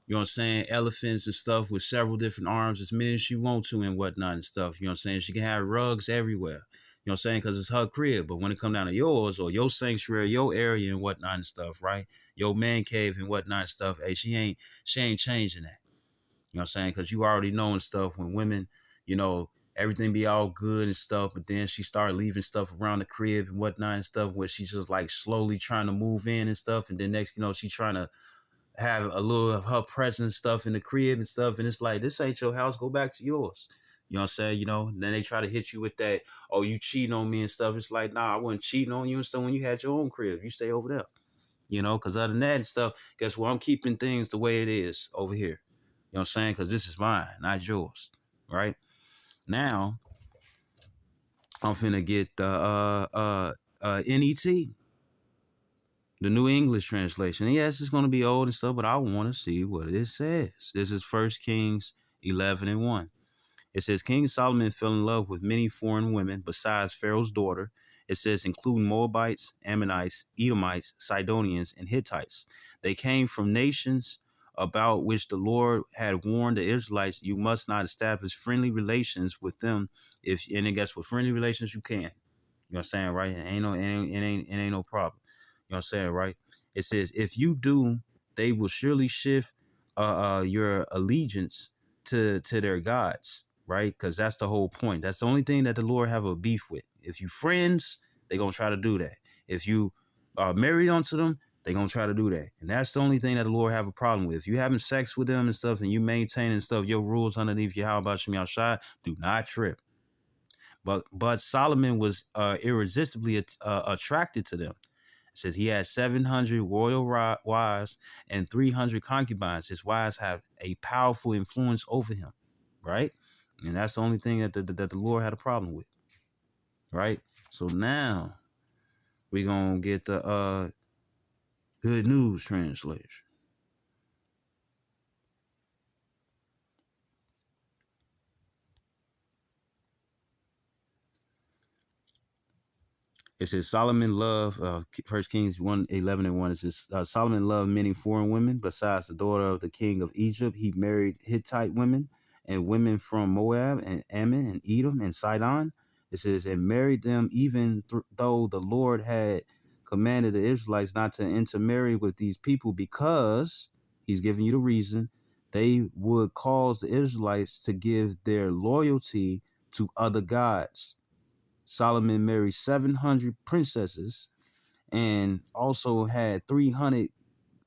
A: you know what I'm saying, elephants and stuff with several different arms, as many as she wants to and whatnot and stuff. You know what I'm saying? She can have rugs everywhere. You know what I'm saying? Because it's her crib. But when it come down to yours or your sanctuary, your area and whatnot and stuff, right? Your man cave and whatnot and stuff, hey, she ain't changing that. You know what I'm saying? Because you already know and stuff when women, everything be all good and stuff, but then she started leaving stuff around the crib and whatnot and stuff where she's just like slowly trying to move in and stuff. And then next, she trying to have a little of her presence stuff in the crib and stuff. And it's like, this ain't your house. Go back to yours. You know what I'm saying? Then they try to hit you with that, oh, you cheating on me and stuff. It's like, nah, I wasn't cheating on you and stuff when you had your own crib. You stay over there. Because other than that and stuff, guess what? I'm keeping things the way it is over here. You know what I'm saying? Because this is mine, not yours. right? Now I'm finna get the NET, the New English translation. And yes, it's gonna be old and stuff, but I want to see what it says. This is First Kings 11:1. It says King Solomon fell in love with many foreign women besides Pharaoh's daughter. It says including Moabites, Ammonites, Edomites, Sidonians, and Hittites. They came from nations about which the Lord had warned the Israelites, you must not establish friendly relations with them. And then guess what? Friendly relations you can. You know what I'm saying, right? It ain't no problem. You know what I'm saying, right? It says, if you do, they will surely shift your allegiance to their gods, right? Because that's the whole point. That's the only thing that the Lord have a beef with. If you friends, they gonna try to do that. If you are married onto them, they gonna try to do that. And that's the only thing that the Lord have a problem with. If you having sex with them and stuff and you maintaining stuff, your rules underneath your how about Shem Yahshai, do not trip. But Solomon was irresistibly attracted to them. It says he had 700 royal wives and 300 concubines. His wives have a powerful influence over him, right? And that's the only thing that the Lord had a problem with, right? So now we're going to get the Good News translation. It says Solomon loved, 1 Kings 1:11-1. It says Solomon loved many foreign women. Besides the daughter of the king of Egypt, he married Hittite women and women from Moab and Ammon and Edom and Sidon. It says, and married them even though the Lord had commanded the Israelites not to intermarry with these people, because he's giving you the reason they would cause the Israelites to give their loyalty to other gods. Solomon married 700 princesses and also had 300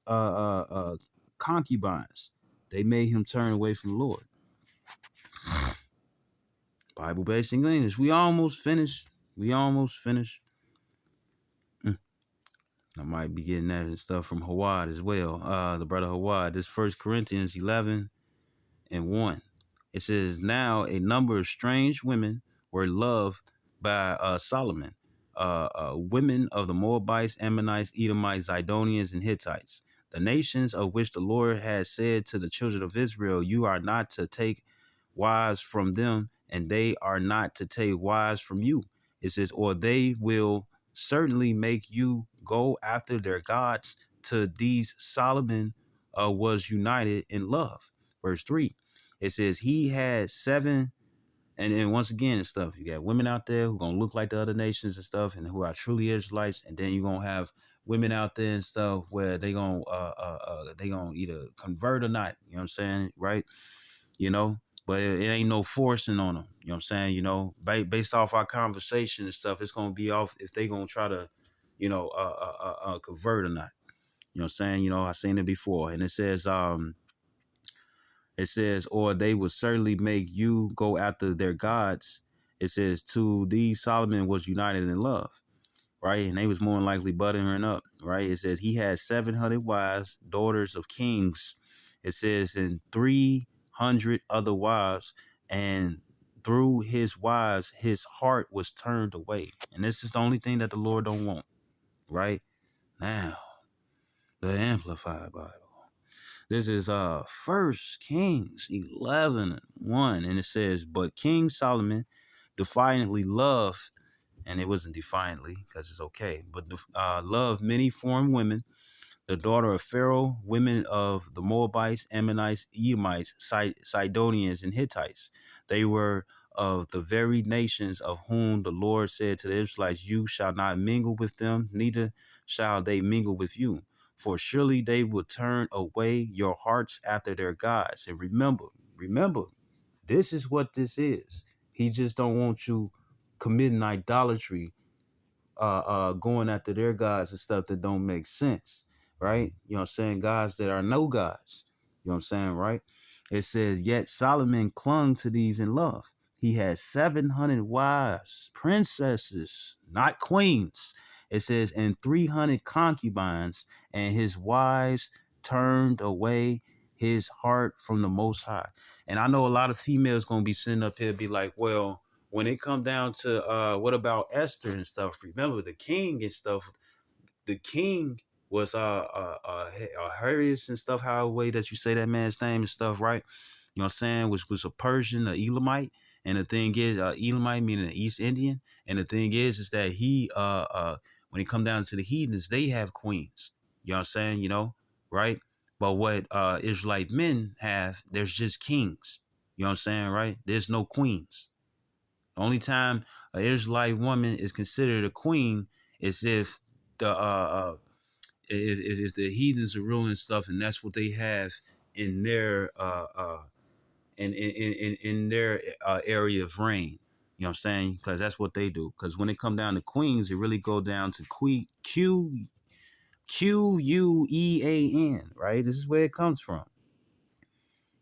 A: uh, uh, uh, concubines. They made him turn away from the Lord. Bible based English. We almost finished. We almost finished. I might be getting that and stuff from Hawad as well. The brother Hawad. This 1 Corinthians 11:1. It says, now a number of strange women were loved by Solomon, women of the Moabites, Ammonites, Edomites, Zidonians, and Hittites, the nations of which the Lord had said to the children of Israel, you are not to take wives from them, and they are not to take wives from you. It says, or they will certainly make you go after their gods. To these Solomon was united in love. Verse 3. It says he had seven, and then once again and stuff, you got women out there who gonna look like the other nations and stuff, and who are truly Israelites, and then you're gonna have women out there and stuff where they gonna either convert or not. You know what I'm saying, right? You know, but it ain't no forcing on them. You know what I'm saying? You know, based off our conversation and stuff, it's gonna be off if they gonna try to, convert or not. You know what I'm saying? You know, I seen it before, and it says, or they would certainly make you go after their gods. It says, to these Solomon was united in love, right? And they was more than likely buttering up, right? It says he had 700 wives, daughters of kings. It says, and 300 other wives, and through his wives, his heart was turned away. And this is the only thing that the Lord don't want, right? Now, the Amplified Bible. This is First Kings 11:1, and it says, but King Solomon defiantly loved, and it wasn't defiantly because it's okay, but loved many foreign women, the daughter of Pharaoh, women of the Moabites, Ammonites, Edomites, Sidonians, and Hittites. They were of the very nations of whom the Lord said to the Israelites, you shall not mingle with them, neither shall they mingle with you. For surely they will turn away your hearts after their gods. And remember, this is what this is. He just don't want you committing idolatry, going after their gods and stuff that don't make sense, right? You know what I'm saying? Gods that are no gods. You know what I'm saying, right? It says, yet Solomon clung to these in love. He had 700 wives, princesses, not queens. It says, and 300 concubines, and his wives turned away his heart from the Most High. And I know a lot of females gonna be sitting up here be like, well, when it come down to what about Esther and stuff? Remember the king and stuff. The king was Harrius and stuff. How way that you say that man's name and stuff, right? You know what I'm saying? Which was a Persian, a Elamite. And the thing is, Elamite meaning an East Indian. And the thing is that he when it come down to the heathens, they have queens. You know what I'm saying? You know, right? But what Israelite men have, there's just kings. You know what I'm saying, right? There's no queens. The only time an Israelite woman is considered a queen is if the if the heathens are ruling stuff, and that's what they have in their in their area of reign. You know what I'm saying? Because that's what they do. Because when it come down to queens, it really go down to Queen, right? This is where it comes from.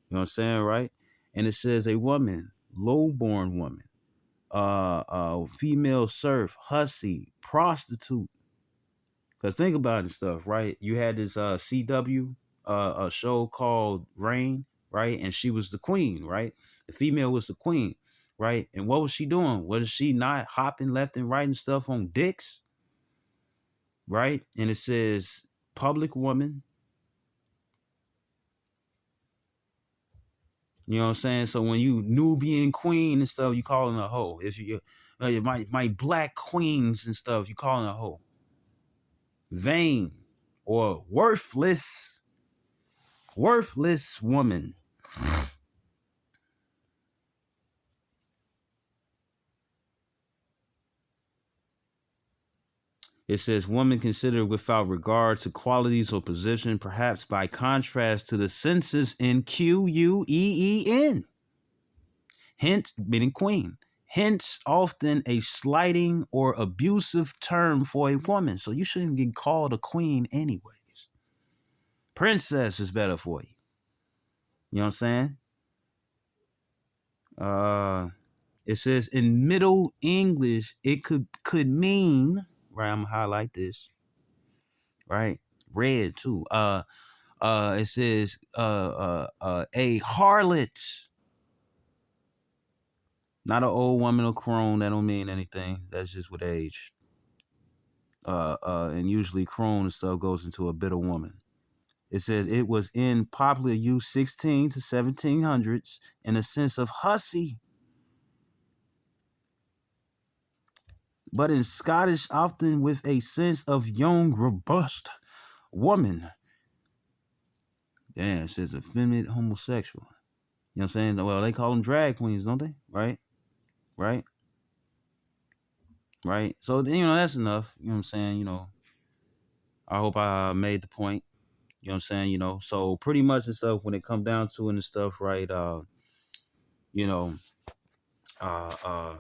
A: You know what I'm saying, right? And it says a woman, lowborn woman, female serf, hussy, prostitute. Cause think about it stuff, right? You had this CW a show called Rain, right? And she was the queen, right? The female was the queen, right? And what was she doing? Was she not hopping left and right and stuff on dicks? Right? And it says public woman. You know what I'm saying? So when you Nubian queen and stuff, you calling her a hoe. If you my black queens and stuff, you calling her a hoe. Vain or worthless woman. It says woman considered without regard to qualities or position, perhaps by contrast to the senses in Queen. Hence, meaning queen. Hence, often a slighting or abusive term for a woman. So you shouldn't get called a queen anyways. Princess is better for you. You know what I'm saying? It says in Middle English, it could mean, right? I'm gonna highlight this, right? Red too. It says a harlot, not an old woman or crone. That don't mean anything. That's just with age. And usually crone and stuff goes into a bitter woman. It says it was in popular use 16 to 1700s in a sense of hussy, but in Scottish often with a sense of young, robust woman. Damn, it says effeminate homosexual. You know what I'm saying? Well, they call them drag queens, don't they? Right? Right? Right? So, you know, that's enough. You know what I'm saying? You know, I hope I made the point. You know what I'm saying? You know, so pretty much and stuff when it come down to it and stuff, right? You know, uh, uh,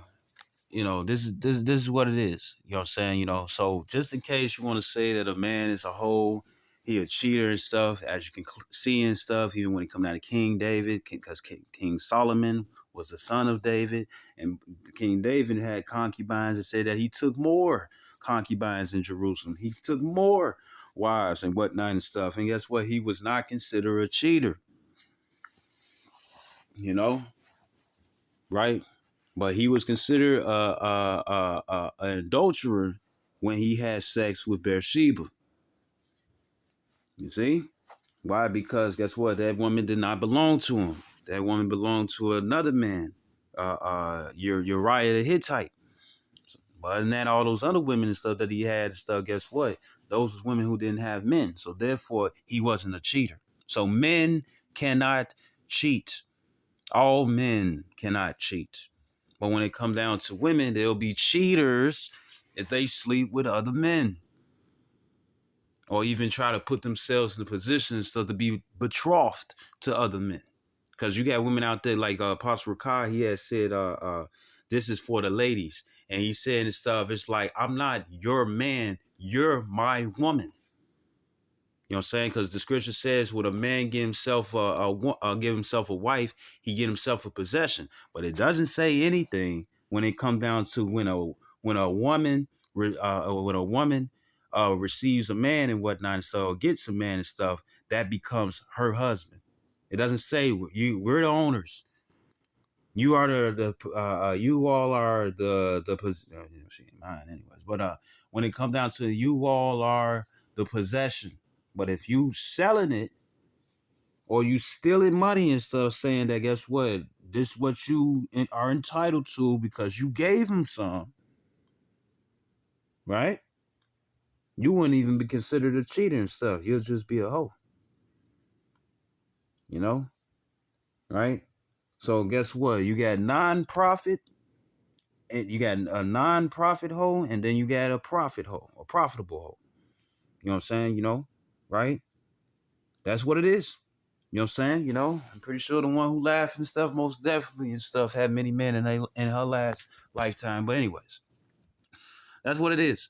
A: this is what it is. You know what I'm saying? You know, so just in case you want to say that a man is a hoe, he a cheater and stuff, as you can see and stuff, even when it come down to King David, because King Solomon was the son of David, and King David had concubines and said that he took more concubines in Jerusalem. He took more wives and whatnot and stuff. And guess what? He was not considered a cheater. You know, right? But he was considered an adulterer when he had sex with Bathsheba. You see? Why? Because guess what? That woman did not belong to him. That woman belonged to another man, Uriah the Hittite. But other than that, all those other women and stuff that he had and stuff, guess what? Those was women who didn't have men. So therefore, he wasn't a cheater. So men cannot cheat. All men cannot cheat. But when it comes down to women, they'll be cheaters if they sleep with other men. Or even try to put themselves in a position so to be betrothed to other men. Because you got women out there like Apostle Kai, he has said, this is for the ladies. And he's saying stuff, it's like, I'm not your man, you're my woman. You know what I'm saying? Because the scripture says, when a man give himself a wife, he get himself a possession. But it doesn't say anything when it comes down to when a woman receives a man and whatnot, and so gets a man and stuff, that becomes her husband. It doesn't say we're the owners. You are you all are she ain't mine anyways. But when it comes down to you all are the possession. But if you selling it or you stealing money and stuff, saying that guess what, this is what you are entitled to because you gave him some, right? You wouldn't even be considered a cheater and stuff. You'll just be a hoe, you know, right? So guess what? You got non-profit, and you got a non-profit hoe, and then you got a profit hoe, a profitable hoe. You know what I'm saying? You know, right? That's what it is. You know what I'm saying? You know, I'm pretty sure the one who laughed and stuff, most definitely and stuff, had many men in her last lifetime. But anyways, that's what it is.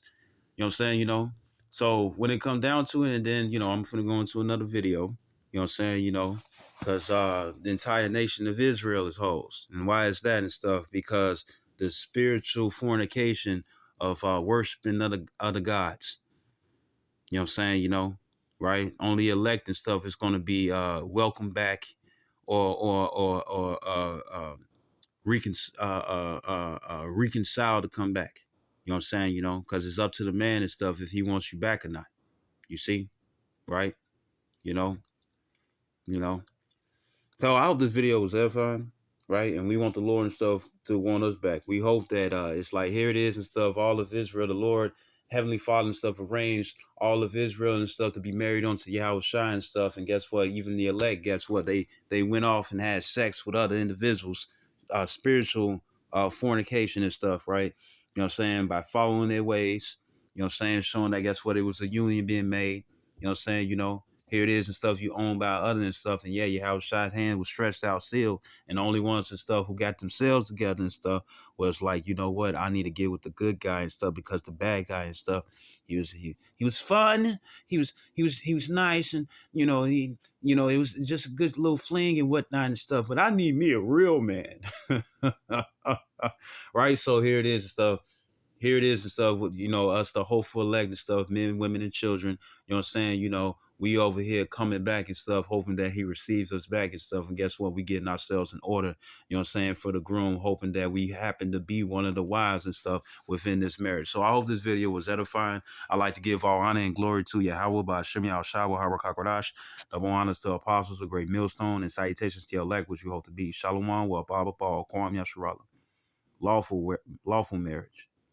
A: You know what I'm saying? You know, so when it comes down to it, and then I'm gonna go into another video. You know what I'm saying? You know, because the entire nation of Israel is hoes, and why is that and stuff? Because the spiritual fornication of worshiping other gods. You know what I'm saying? You know, right? Only elect and stuff is going to be welcome back, or reconcile to come back. You know what I'm saying? You know, because it's up to the man and stuff if he wants you back or not. You see, right? You know, you know. So I hope this video was edifying, right? And we want the Lord and stuff to want us back. We hope that it's like here it is and stuff. All of Israel, the Lord, Heavenly Father and stuff arranged all of Israel and stuff to be married onto Yahweh Shai and stuff. And guess what? Even the elect, guess what? They went off and had sex with other individuals, spiritual fornication and stuff, right? You know what I'm saying? By following their ways, you know what I'm saying? Showing that guess what? It was a union being made. You know what I'm saying? You know, here it is and stuff you own by other and stuff. And yeah, your house shot hand was stretched out sealed. And the only ones and stuff who got themselves together and stuff was like, you know what, I need to get with the good guy and stuff because the bad guy and stuff, he was fun. He was nice, and it was just a good little fling and whatnot and stuff. But I need me a real man. Right? So here it is and stuff. Here it is and stuff with, us, the hopeful elect and stuff, men, women, and children. You know what I'm saying? We over here coming back and stuff, hoping that he receives us back and stuff. And guess what? We getting ourselves in order, you know what I'm saying, for the groom, hoping that we happen to be one of the wives and stuff within this marriage. So I hope this video was edifying. I like to give all honor and glory to Yahweh by Shemi Al Shawa Harakakodash. Double honors to apostles, a great millstone, and salutations to your elect, which we hope to be. Shalom, wa Baba Paul, Kwam Yasharala. Lawful marriage.